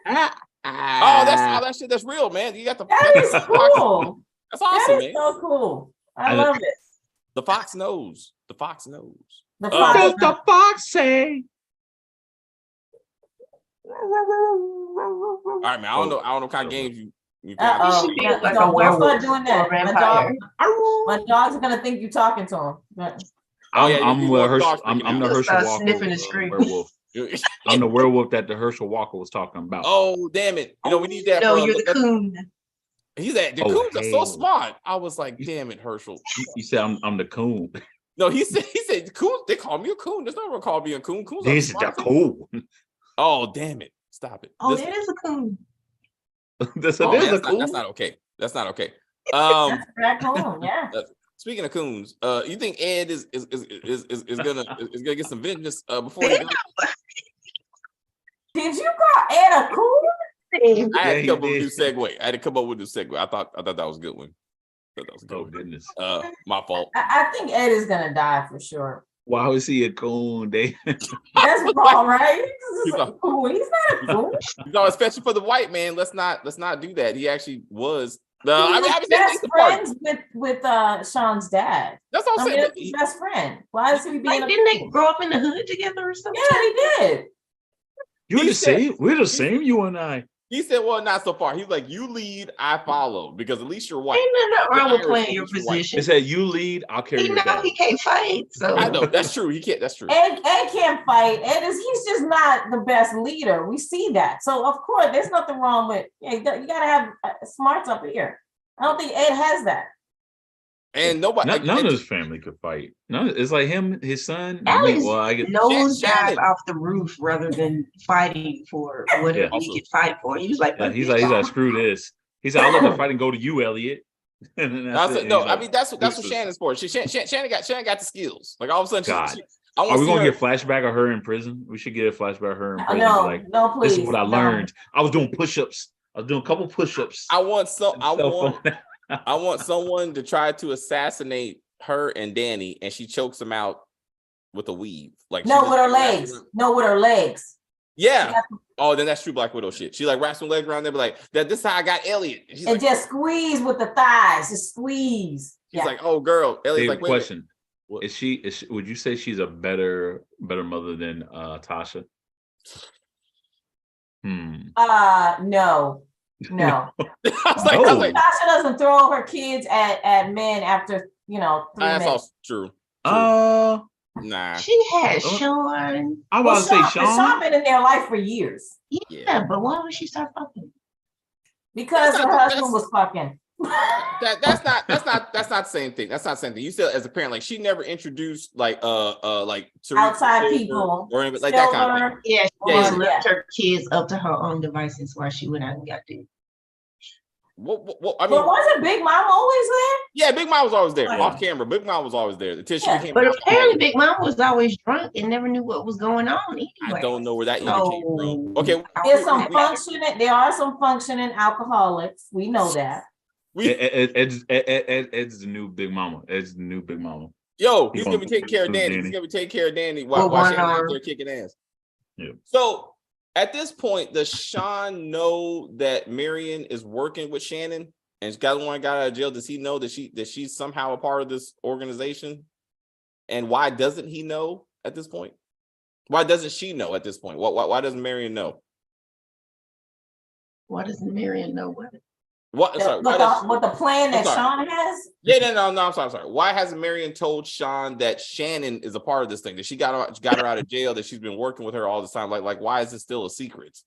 Speaker 4: out?
Speaker 1: Oh, that shit. That's real, man. You got the.
Speaker 4: That is cool.
Speaker 1: That's awesome,
Speaker 4: That is
Speaker 1: man.
Speaker 4: so cool. I love it.
Speaker 1: The fox knows. The fox knows.
Speaker 4: The fox
Speaker 2: What does the fox say?
Speaker 1: All right, man. I don't know what kind of games you
Speaker 4: Uh-oh.
Speaker 3: should be like a
Speaker 4: Don't
Speaker 3: werewolf
Speaker 4: start doing that.
Speaker 3: or a vampire.
Speaker 4: My dogs are gonna think you're talking to him. But
Speaker 2: I'm
Speaker 1: you
Speaker 2: the
Speaker 1: want dogs
Speaker 2: Herschel
Speaker 1: freaking out.
Speaker 2: Walker.
Speaker 3: Sniffing and screaming.
Speaker 2: Werewolf. I'm the werewolf that the Herschel Walker was talking about.
Speaker 1: Oh, damn it. You know, we need that.
Speaker 3: No,
Speaker 1: for,
Speaker 3: you're the coon.
Speaker 1: He's that. The coons are so smart. I was like, damn it, Herschel.
Speaker 2: You said I'm the coon.
Speaker 1: No, he said coon. They call me a coon. There's no one call me a coon. Coons are
Speaker 2: This is the
Speaker 1: smart.
Speaker 2: coon.
Speaker 1: Oh, damn it. Stop it.
Speaker 3: Oh, that is a coon.
Speaker 2: That's
Speaker 1: That's not okay. That's not okay.
Speaker 4: that's a raccoon, yeah.
Speaker 1: Speaking of coons, you think Ed is gonna get some vengeance before he goes?
Speaker 4: Did you call Ed a coon?
Speaker 1: I had to
Speaker 2: he
Speaker 1: come up with a
Speaker 2: did.
Speaker 1: new segue. I had to come up with a new segue. I thought that was a good one. I thought that was a good
Speaker 2: Oh
Speaker 1: one.
Speaker 2: goodness.
Speaker 1: My fault.
Speaker 4: I think Ed is gonna die for sure.
Speaker 2: Why was he a coon?
Speaker 4: That's wrong, right?
Speaker 1: He's a-
Speaker 4: Coon. He's not a coon.
Speaker 1: You know, especially for the white man. Let's not do that. He actually was.
Speaker 4: He was best friends with Sean's dad.
Speaker 1: That's what I'm saying.
Speaker 4: That's his best friend. Why is he being
Speaker 3: Like,
Speaker 4: a
Speaker 3: didn't they
Speaker 4: coon?
Speaker 3: grow up in the hood together or something?
Speaker 4: Yeah, he did.
Speaker 2: You're
Speaker 1: He
Speaker 2: the
Speaker 1: said-
Speaker 2: same. We're the same. You and I.
Speaker 1: He said, well, not so far. He's like, you lead, I follow, because at least you're white.
Speaker 3: Ain't nothing wrong with
Speaker 1: Irish,
Speaker 3: playing
Speaker 1: at
Speaker 3: your
Speaker 1: least you're white.
Speaker 3: position.
Speaker 2: It said you lead, I'll carry
Speaker 3: He
Speaker 2: your
Speaker 3: know
Speaker 2: bag.
Speaker 3: he can't fight, so
Speaker 1: I know, that's true. He can't, that's true.
Speaker 4: Ed can't fight. He's just not the best leader. We see that. So of course, there's nothing wrong with, you gotta have smarts up here. I don't think Ed has that.
Speaker 1: And nobody,
Speaker 2: None of his family could fight. It's like him, his son.
Speaker 3: Alex
Speaker 2: I get
Speaker 3: nose dive
Speaker 1: Shannon.
Speaker 3: off the roof rather than fighting for whatever
Speaker 1: Also-
Speaker 3: he could fight for. He was like,
Speaker 2: he's like, screw this. He's like, I'll let the fighting go to you, Elliot. And then that's it. And
Speaker 1: no,
Speaker 2: he's like,
Speaker 1: I mean that's what
Speaker 2: this is-
Speaker 1: Shannon's for. Shannon got the skills. Like all of a sudden,
Speaker 2: God.
Speaker 1: I
Speaker 2: Are
Speaker 1: want
Speaker 2: we
Speaker 1: to see
Speaker 2: gonna
Speaker 1: her.
Speaker 2: get flashback of her in prison? We should get a flashback of her in prison.
Speaker 4: No,
Speaker 2: Like,
Speaker 4: no, please.
Speaker 2: this is what I
Speaker 4: no.
Speaker 2: learned. I was doing push-ups. I was doing a couple push-ups.
Speaker 1: I want someone to try to assassinate her and Danny, and she chokes him out with a weave. Like
Speaker 4: No,
Speaker 1: she
Speaker 4: with her
Speaker 1: just wraps
Speaker 4: legs.
Speaker 1: around-
Speaker 4: No, with her legs.
Speaker 1: Yeah. Oh, then that's true Black Widow shit. She like wraps her legs around there, be like, "That this is how I got Elliot." And she's
Speaker 4: And
Speaker 1: like,
Speaker 4: just squeeze with the thighs. Just squeeze.
Speaker 1: she's like, "Oh, girl." Elliot's
Speaker 2: Dave,
Speaker 1: like, "Wait a minute."
Speaker 2: question: Is she? Would you say she's a better mother than Tasha?
Speaker 4: No.
Speaker 1: I
Speaker 4: No.
Speaker 1: was like,
Speaker 4: Tasha doesn't throw her kids at men after 3
Speaker 1: that's
Speaker 4: minutes.
Speaker 1: all true. Nah.
Speaker 3: she had Sean.
Speaker 2: I'm about to say
Speaker 4: Sean been in their life for years
Speaker 3: Yeah, but why would she start fucking?
Speaker 4: because
Speaker 1: That's
Speaker 4: her
Speaker 1: not-
Speaker 4: husband was fucking.
Speaker 1: That's not the same thing. That's not the same thing. You still as a parent, like she never introduced like Tariq
Speaker 4: Outside
Speaker 1: Silver
Speaker 4: people,
Speaker 1: or anything like that kind of thing.
Speaker 3: Yeah, she
Speaker 1: Yeah,
Speaker 3: left her kids up to her own devices while she went out and got there.
Speaker 1: I
Speaker 4: But
Speaker 1: mean,
Speaker 4: wasn't Big Mom always there?
Speaker 1: yeah, Big Mom was always there,
Speaker 4: Oh, yeah.
Speaker 1: off camera. Big Mom was always there until she
Speaker 4: Yeah,
Speaker 1: became.
Speaker 3: But apparently Big Mom was always drunk and never knew what was going on anyway.
Speaker 1: I don't know where that even came from. Okay,
Speaker 4: There's some functioning. There are some functioning alcoholics. We know that.
Speaker 2: Ed's the new Big Mama. Ed's the new Big Mama.
Speaker 1: Yo, he's
Speaker 2: He
Speaker 1: gonna be taking care of Danny.
Speaker 2: Danny.
Speaker 1: He's gonna be taking care of Danny while
Speaker 3: one
Speaker 1: Shannon's out
Speaker 3: arm.
Speaker 1: there kicking ass.
Speaker 2: Yeah.
Speaker 1: So at this point, does Sean know that Marion is working with Shannon and got out of jail? Does he know that she's somehow a part of this organization? And why doesn't he know at this point? Why doesn't she know at this point? Why doesn't Marion know?
Speaker 3: Why doesn't Marion know what?
Speaker 1: What? Sorry,
Speaker 4: What the plan that
Speaker 1: sorry.
Speaker 4: Sean has?
Speaker 1: Yeah, no, I'm sorry. Why hasn't Marion told Sean that Shannon is a part of this thing? That she got her out of jail, that she's been working with her all this time? Like why is it still a secret?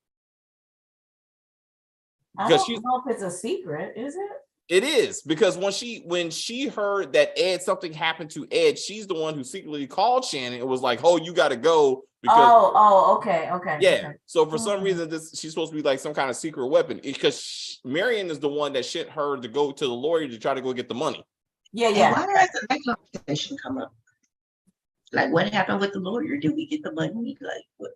Speaker 4: I
Speaker 1: Because
Speaker 4: don't know if it's a secret, is it?
Speaker 1: It is, because when she heard that something happened to Ed, she's the one who secretly called Shannon and was like, "Oh, you got to go." Because
Speaker 4: okay.
Speaker 1: yeah.
Speaker 4: Okay.
Speaker 1: So for some reason, she's supposed to be like some kind of secret weapon, because Marion is the one that sent her to go to the lawyer to try to go get the money.
Speaker 4: Yeah.
Speaker 3: And why doesn't that conversation come up? Like, what happened with the lawyer? Did we get the money? Like, what?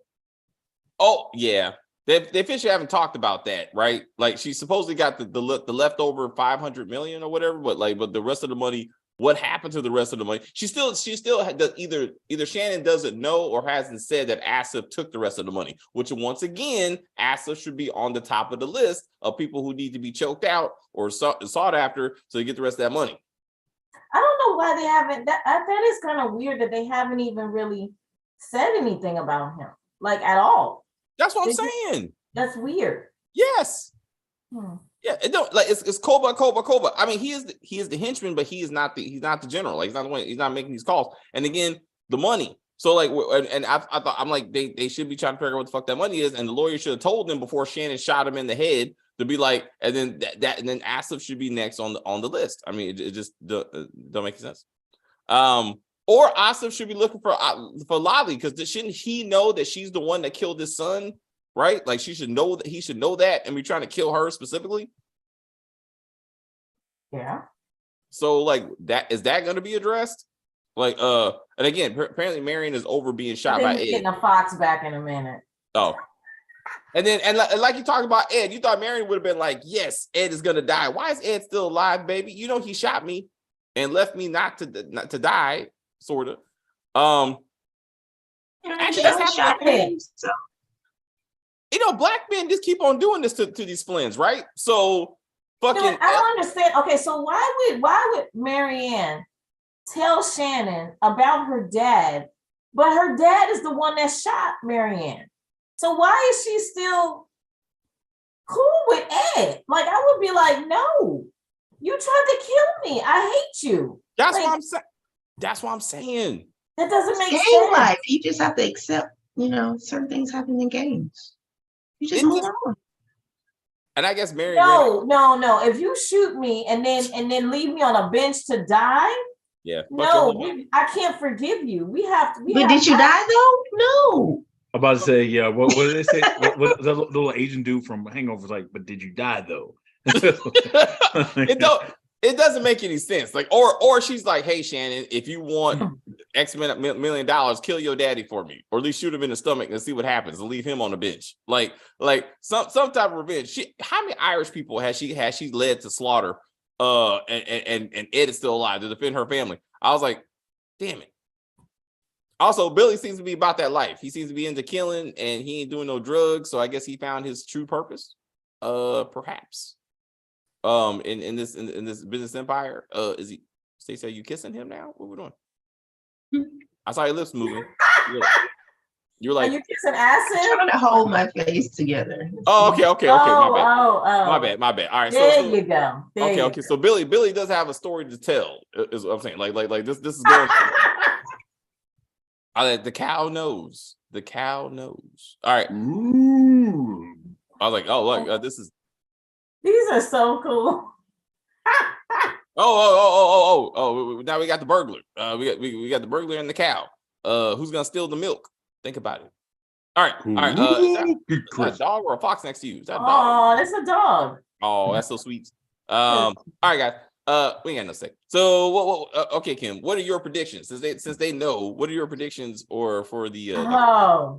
Speaker 1: Oh yeah, they officially haven't talked about that, right? Like she supposedly got the leftover 500 million or whatever, but the rest of the money. What happened to the rest of the money? She still does either Shannon doesn't know or hasn't said that Asif took the rest of the money, which once again, Asif should be on the top of the list of people who need to be choked out or sought after so you get the rest of that money.
Speaker 4: I don't know why they haven't. That is kind of weird that they haven't even really said anything about him, like at all.
Speaker 1: That's what I'm saying.
Speaker 4: That's weird.
Speaker 1: Yes. Yeah, it don't like it's Koba. I mean, he is the henchman, but he's not the general. Like he's not the one. He's not making these calls. And again, the money. So like, and I thought I'm like they should be trying to figure out what the fuck that money is, and the lawyer should have told them before Shannon shot him in the head to be like, and then and then Asif should be next on the list. I mean, it just don't make sense. Or Asif should be looking for Lolly, because shouldn't he know that she's the one that killed his son? Right? Like he should know that, and we're trying to kill her specifically.
Speaker 4: Yeah.
Speaker 1: So like is that going to be addressed? Like and again, apparently Marion is over being shot by Ed.
Speaker 4: Getting a fox back in a minute.
Speaker 1: Oh. And then and like you talked about Ed, you thought Marion would have been like, "Yes, Ed is going to die. Why is Ed still alive, baby? You know he shot me and left me not to die, sort of." Actually, that's happening.
Speaker 3: So.
Speaker 1: You know, black men just keep on doing this to these Flins, right? So fucking.
Speaker 4: I don't understand. Okay, so why would Marianne tell Shannon about her dad, but her dad is the one that shot Marianne? So why is she still cool with Ed. Like, I would be like, no, you tried to kill me. I hate you.
Speaker 1: That's
Speaker 4: Like,
Speaker 1: what I'm saying. That's what I'm saying.
Speaker 4: that doesn't make
Speaker 3: Game
Speaker 4: sense.
Speaker 3: life. You just have to accept, certain things happen in games. You just
Speaker 1: It
Speaker 3: move
Speaker 1: just-
Speaker 3: on.
Speaker 1: And I guess Mary.
Speaker 4: No. If you shoot me and then leave me on a bench to die,
Speaker 1: Yeah.
Speaker 4: no, I can't forgive you. We have to.
Speaker 3: But did you die though? No.
Speaker 2: I'm about to say, yeah. What did they say? What the little Asian dude from Hangover was like? But did you die though?
Speaker 1: It doesn't make any sense. Like, or she's like, hey, Shannon, if you want X million dollars, kill your daddy for me, or at least shoot him in the stomach and see what happens, and leave him on the bench. Like some type of revenge. How many Irish people has she led to slaughter? And Ed is still alive to defend her family. I was like, damn it. Also, Billy seems to be about that life. He seems to be into killing, and he ain't doing no drugs. So I guess he found his true purpose. Perhaps. In this business empire, is he? Stacey, are you kissing him now? What we doing? I saw your lips moving. You're like,
Speaker 4: are you kissing acid?
Speaker 3: I'm trying to hold my face together.
Speaker 1: oh, okay. My bad. My bad. All right.
Speaker 4: There
Speaker 1: So
Speaker 4: you go.
Speaker 1: okay. So Billy does have a story to tell. Is what I'm saying. Like this is going. The cow knows. The cow knows. All right.
Speaker 2: Ooh.
Speaker 1: I was like, oh, look, this is.
Speaker 4: These are so cool.
Speaker 1: Oh! Now we got the burglar. We got the burglar and the cow. Who's gonna steal the milk? Think about it. All right. Is that a dog or a fox next to you? Is that a dog?
Speaker 4: Oh, that's a dog.
Speaker 1: Oh, that's so sweet. All right, guys. We ain't got no say. So, what? Okay, Kim. What are your predictions? Since they know, what are your predictions or for the?
Speaker 4: I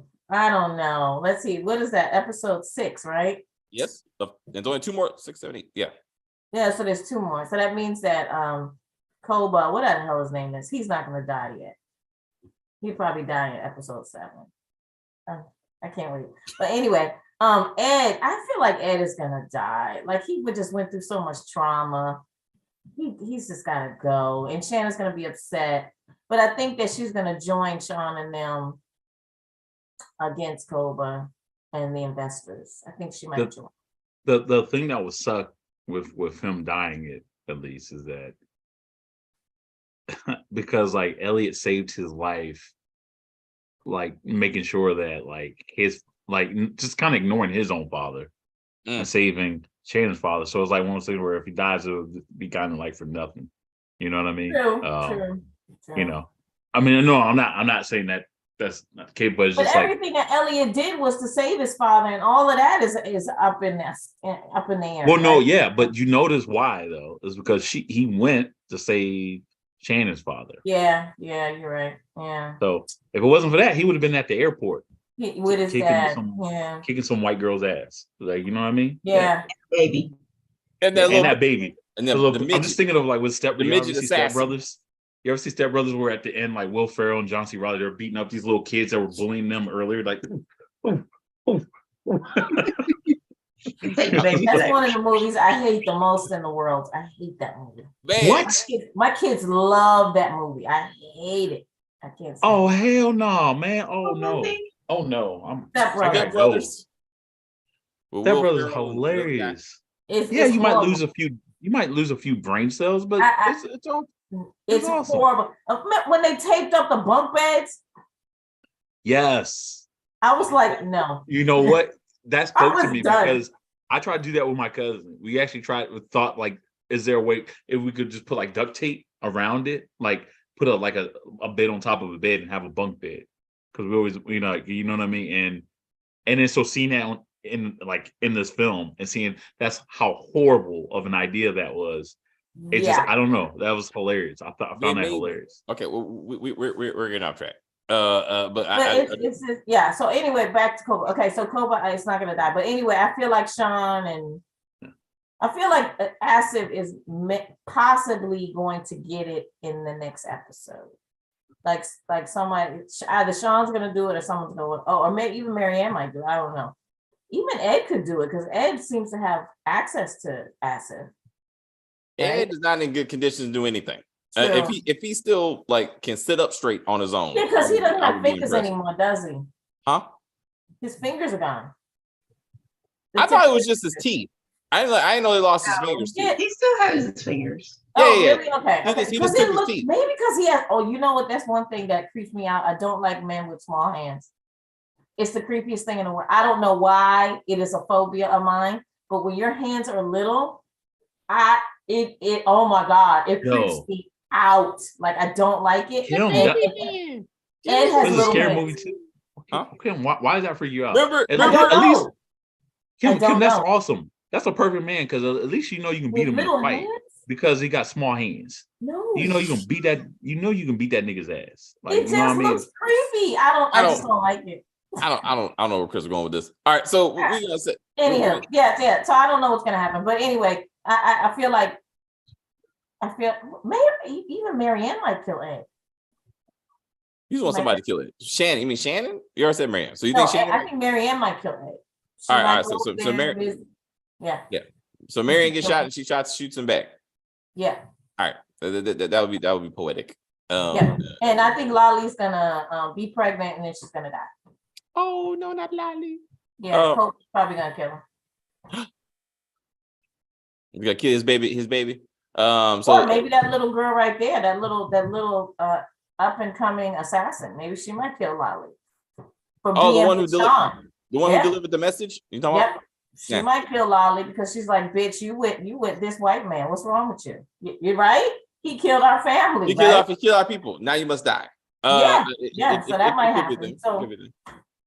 Speaker 4: don't know. Let's see. What is that? Episode 6, right?
Speaker 1: Yes. There's only 2 more. 6, 7, 8. Yeah.
Speaker 4: Yeah. So there's 2 more. So that means that Koba, what the hell his name is, he's not gonna die yet. He'll probably die in episode 7. I can't wait. But anyway, Ed, I feel like Ed is gonna die. Like he just went through so much trauma. He's just gotta go. And Shannon's gonna be upset. But I think that she's gonna join Sean and them against Koba and the investors. I think she might join.
Speaker 2: The thing that would suck with him dying, at least, is that because like Elliot saved his life, like making sure that like his just kind of ignoring his own father and saving Shannon's father. So it's like one of those things where if he dies, it would be kind of like for nothing. You know what I mean?
Speaker 4: True.
Speaker 2: You know, I mean, no, I'm not saying that that's not the case, but it's just
Speaker 4: everything that Elliot did was to save his father, and all of that is up in the air.
Speaker 2: Well, no, yeah, but you notice why though? Is because he went to save Shannon's father.
Speaker 4: Yeah, you're right. Yeah.
Speaker 2: So if it wasn't for that, he would have been at the airport
Speaker 4: with his dad.
Speaker 2: Kicking some white girl's ass. Like, you know what I mean?
Speaker 4: Yeah.
Speaker 3: Baby.
Speaker 1: And
Speaker 2: that baby.
Speaker 1: And then
Speaker 2: I'm just thinking of like with Step
Speaker 1: Step
Speaker 2: Brothers. You ever see Step Brothers where at the end, like Will Ferrell and John C. Reilly, they're beating up these little kids that were bullying them earlier, like
Speaker 4: That's one of the movies I hate the most in the world. I hate that movie.
Speaker 1: Man.
Speaker 2: What?
Speaker 4: My kids love that movie. I hate it. I can't say
Speaker 2: oh hell no, man. Oh no.
Speaker 4: Step
Speaker 1: Brothers.
Speaker 2: Step Brothers is hilarious. You might lose a few brain cells, but it's awesome.
Speaker 4: Horrible. When they taped up the bunk beds.
Speaker 2: Yes.
Speaker 4: I was like, no.
Speaker 2: You know what? That spoke to me
Speaker 4: done.
Speaker 2: because I tried to do that with my cousin. We actually thought like, is there a way if we could just put like duct tape around it, like put a bed on top of a bed and have a bunk bed? Because we always, you know what I mean? And then so seeing that in this film and seeing that's how horrible of an idea that was. It just, I don't know. That was hilarious. I found that hilarious.
Speaker 1: Okay, well, we're getting off track.
Speaker 4: It's yeah. So anyway, back to Koba. Okay, so Koba is not gonna die, but anyway, I feel like Sean and I feel like Asif is possibly going to get it in the next episode. Like somebody, either Sean's gonna do it or someone's gonna. Or maybe even Marianne might do it. I don't know. Even Ed could do it because Ed seems to have access to Asif.
Speaker 1: Ed is not in good condition to do anything. If he still like can sit up straight on his own.
Speaker 4: Because he doesn't have fingers anymore, does he?
Speaker 1: Huh?
Speaker 4: His fingers are gone.
Speaker 1: I thought it was just his teeth. I didn't know he lost his fingers.
Speaker 3: Yeah, he still has his fingers.
Speaker 4: Really? Okay.
Speaker 1: He
Speaker 4: Okay.
Speaker 1: just took his teeth.
Speaker 4: Maybe because he has. Oh, you know what? That's one thing that creeps me out. I don't like men with small hands. It's the creepiest thing in the world. I don't know why it is a phobia of mine, but when your hands are little, oh my God, it creeps me out. Like I don't like it. It has
Speaker 2: It's a
Speaker 4: little
Speaker 2: scary
Speaker 4: hands.
Speaker 2: movie too. Huh? Kim, why is that for you out?
Speaker 1: Remember,
Speaker 2: at least Kim, that's
Speaker 4: know.
Speaker 2: awesome. That's a perfect man because at least you know you can beat him in a fight because he got small hands.
Speaker 4: No,
Speaker 2: you know you can beat that. You know you can beat that nigga's ass. Like,
Speaker 4: it just looks creepy. I just don't like it.
Speaker 1: I don't know where Chris is going with this. All right, so we're gonna say
Speaker 4: anyhow, yeah. So I don't know what's gonna happen, but anyway, I feel even Marianne might kill Ed.
Speaker 1: You just want somebody to kill it. Shannon, you mean Shannon? You already said Marianne. So you
Speaker 4: No,
Speaker 1: think Shannon?
Speaker 4: I think Marianne might kill Ed.
Speaker 1: All right. So Marianne.
Speaker 4: Yeah.
Speaker 1: So Marianne gets shot and she shoots him back.
Speaker 4: Yeah.
Speaker 1: All right. That would be poetic.
Speaker 4: Yeah. And I think Lolly's gonna be pregnant and then she's gonna die.
Speaker 1: Oh no, not Lolly.
Speaker 4: Yeah, Cope's probably gonna kill him.
Speaker 1: You gotta kill his baby.
Speaker 4: Or maybe that little girl right there, that little up and coming assassin. Maybe she might kill Lolly.
Speaker 1: The one who delivered the message. You talking about?
Speaker 4: She might kill Lolly because she's like, bitch, you with this white man. What's wrong with you? You're right. He killed our family.
Speaker 1: He killed our people. Now you must die.
Speaker 4: So that might happen. So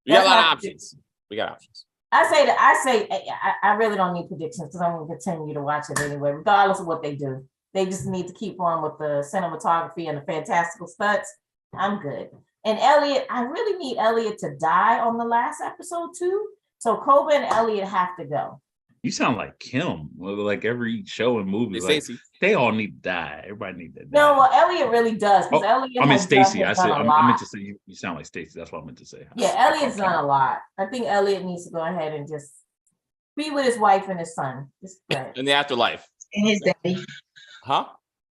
Speaker 1: we got a lot of options. We got options.
Speaker 4: I really don't need predictions because I'm going to continue to watch it anyway, regardless of what they do. They just need to keep on with the cinematography and the fantastical stunts. I'm good. And Elliot, I really need Elliot to die on the last episode too. So Koba and Elliot have to go.
Speaker 2: You sound like Kim. Like every show and movie, like, they all need to die. Everybody need to die.
Speaker 4: No, well, Elliot really does. Elliot
Speaker 2: I mean Stacy. I meant to say you sound like Stacy. That's what I meant to say.
Speaker 4: Yeah, Elliot's done a lot. I think Elliot needs to go ahead and just be with his wife and his son.
Speaker 1: In the afterlife.
Speaker 3: And his daddy.
Speaker 1: Huh?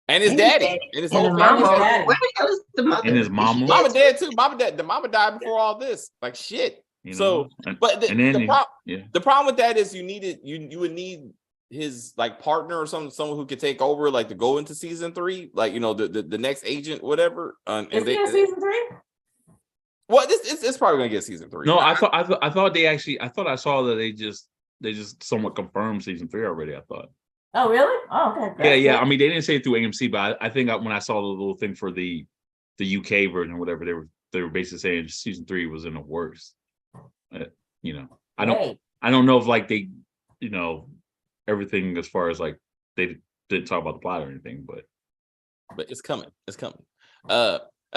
Speaker 1: And his daddy. And his whole
Speaker 3: family.
Speaker 1: Where
Speaker 3: the hell is the mother?
Speaker 2: And his mama.
Speaker 1: Mama dead too. The mama died before all this. Like shit.
Speaker 2: You know?
Speaker 1: The problem with that is you would need his like partner or someone who could take over, like to go into season 3, like the next agent, whatever.
Speaker 4: Is there season 3?
Speaker 1: Well, it's probably gonna get season 3.
Speaker 2: No, I thought they actually. I thought I saw that they just somewhat confirmed season 3 already. I thought.
Speaker 4: Oh really? Oh, okay.
Speaker 2: Yeah. I mean, they didn't say it through AMC, but I think when I saw the little thing for the UK version or whatever, they were basically saying season 3 was in the works. I don't know if like they, everything as far as like they didn't talk about the plot or anything, but
Speaker 1: it's coming. It's coming.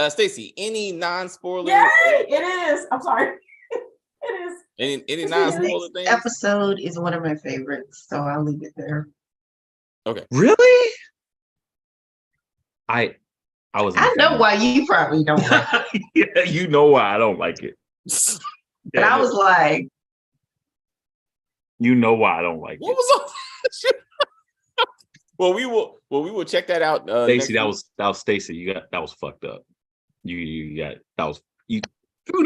Speaker 1: Stacey, any non-spoiler?
Speaker 4: Yay! It is. I'm sorry. It is.
Speaker 1: Any non-spoiler things?
Speaker 3: Episode is one of my favorites, so I'll leave it there.
Speaker 1: Okay.
Speaker 2: Really? I
Speaker 3: know why you probably don't like it.
Speaker 2: Yeah, you know why I don't like it.
Speaker 3: But I was like,
Speaker 2: you know why I don't like
Speaker 1: what was all that? Well, we will check that out.
Speaker 2: Stacey, that was Stacey. That was fucked up. What do you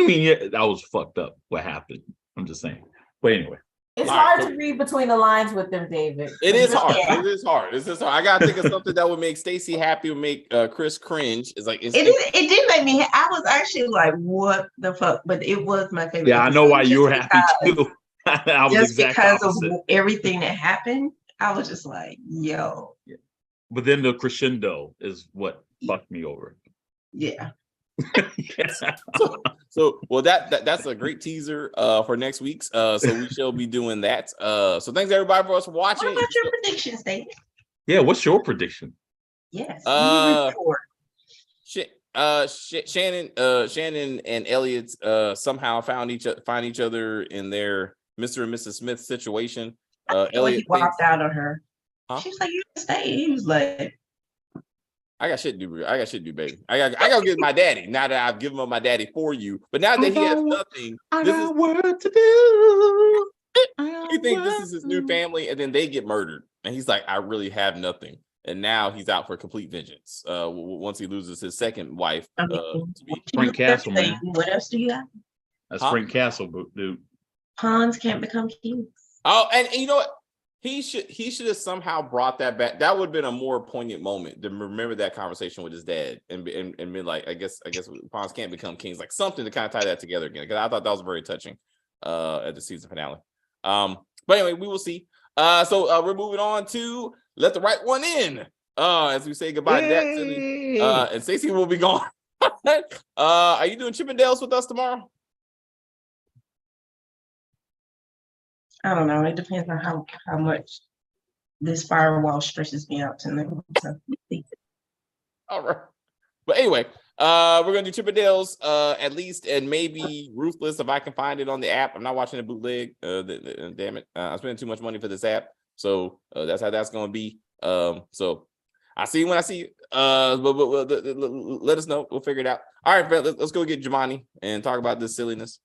Speaker 2: mean? That was fucked up. What happened? I'm just saying. But anyway,
Speaker 4: it's hard to read between the lines with them, David.
Speaker 1: It is hard. It is hard. I gotta think of something that would make Stacey happy, would make Chris cringe. It
Speaker 3: did make me. I was actually like, what the fuck? But it was my favorite.
Speaker 2: Yeah, I know why you were happy too. I was
Speaker 3: just because
Speaker 2: opposite.
Speaker 3: Of everything that happened, I was just like, yo.
Speaker 2: Yeah. But then the crescendo is what fucked me over.
Speaker 3: Yeah.
Speaker 1: So that's a great teaser for next week's. So we shall be doing that. So thanks everybody for us watching.
Speaker 3: What about your predictions, David?
Speaker 2: Yeah, what's your prediction?
Speaker 3: Yes.
Speaker 1: Shannon and Elliot somehow find each other in their Mr. and Mrs. Smith situation. Elliot
Speaker 3: walked out on her.
Speaker 1: Huh?
Speaker 3: She was like, "You can stay." He was like,
Speaker 1: I got shit to do, baby. I gotta get my daddy. Now that I've given up my daddy for you, but now that he has nothing,
Speaker 2: I got work to do.
Speaker 1: He thinks this is his new family, and then they get murdered, and he's like, I really have nothing. And now he's out for complete vengeance. Once he loses his second wife,
Speaker 2: Frank Castle, man.
Speaker 3: What else do you have?
Speaker 2: That's Frank Castle, dude.
Speaker 3: Pawns can't become kings.
Speaker 1: Oh, and you know what? He should have somehow brought that back. That would have been a more poignant moment to remember that conversation with his dad and be like, I guess pawns can't become kings, like something to kind of tie that together again. Because I thought that was very touching at the season finale. But anyway, we will see. So we're moving on to Let the Right One In. As we say goodbye to that, and Stacey will be gone. Are you doing Chippendales with us tomorrow?
Speaker 3: I don't know. It depends on how much this firewall stresses me out tonight. So,
Speaker 1: all right. But anyway, we're gonna do Chippendales at least, and maybe Ruthless if I can find it on the app. I'm not watching the bootleg. Damn it, I'm spending too much money for this app, so that's how that's gonna be. So I see you when I see you. But let us know. We'll figure it out. All right, let's go get Jemani and talk about this silliness.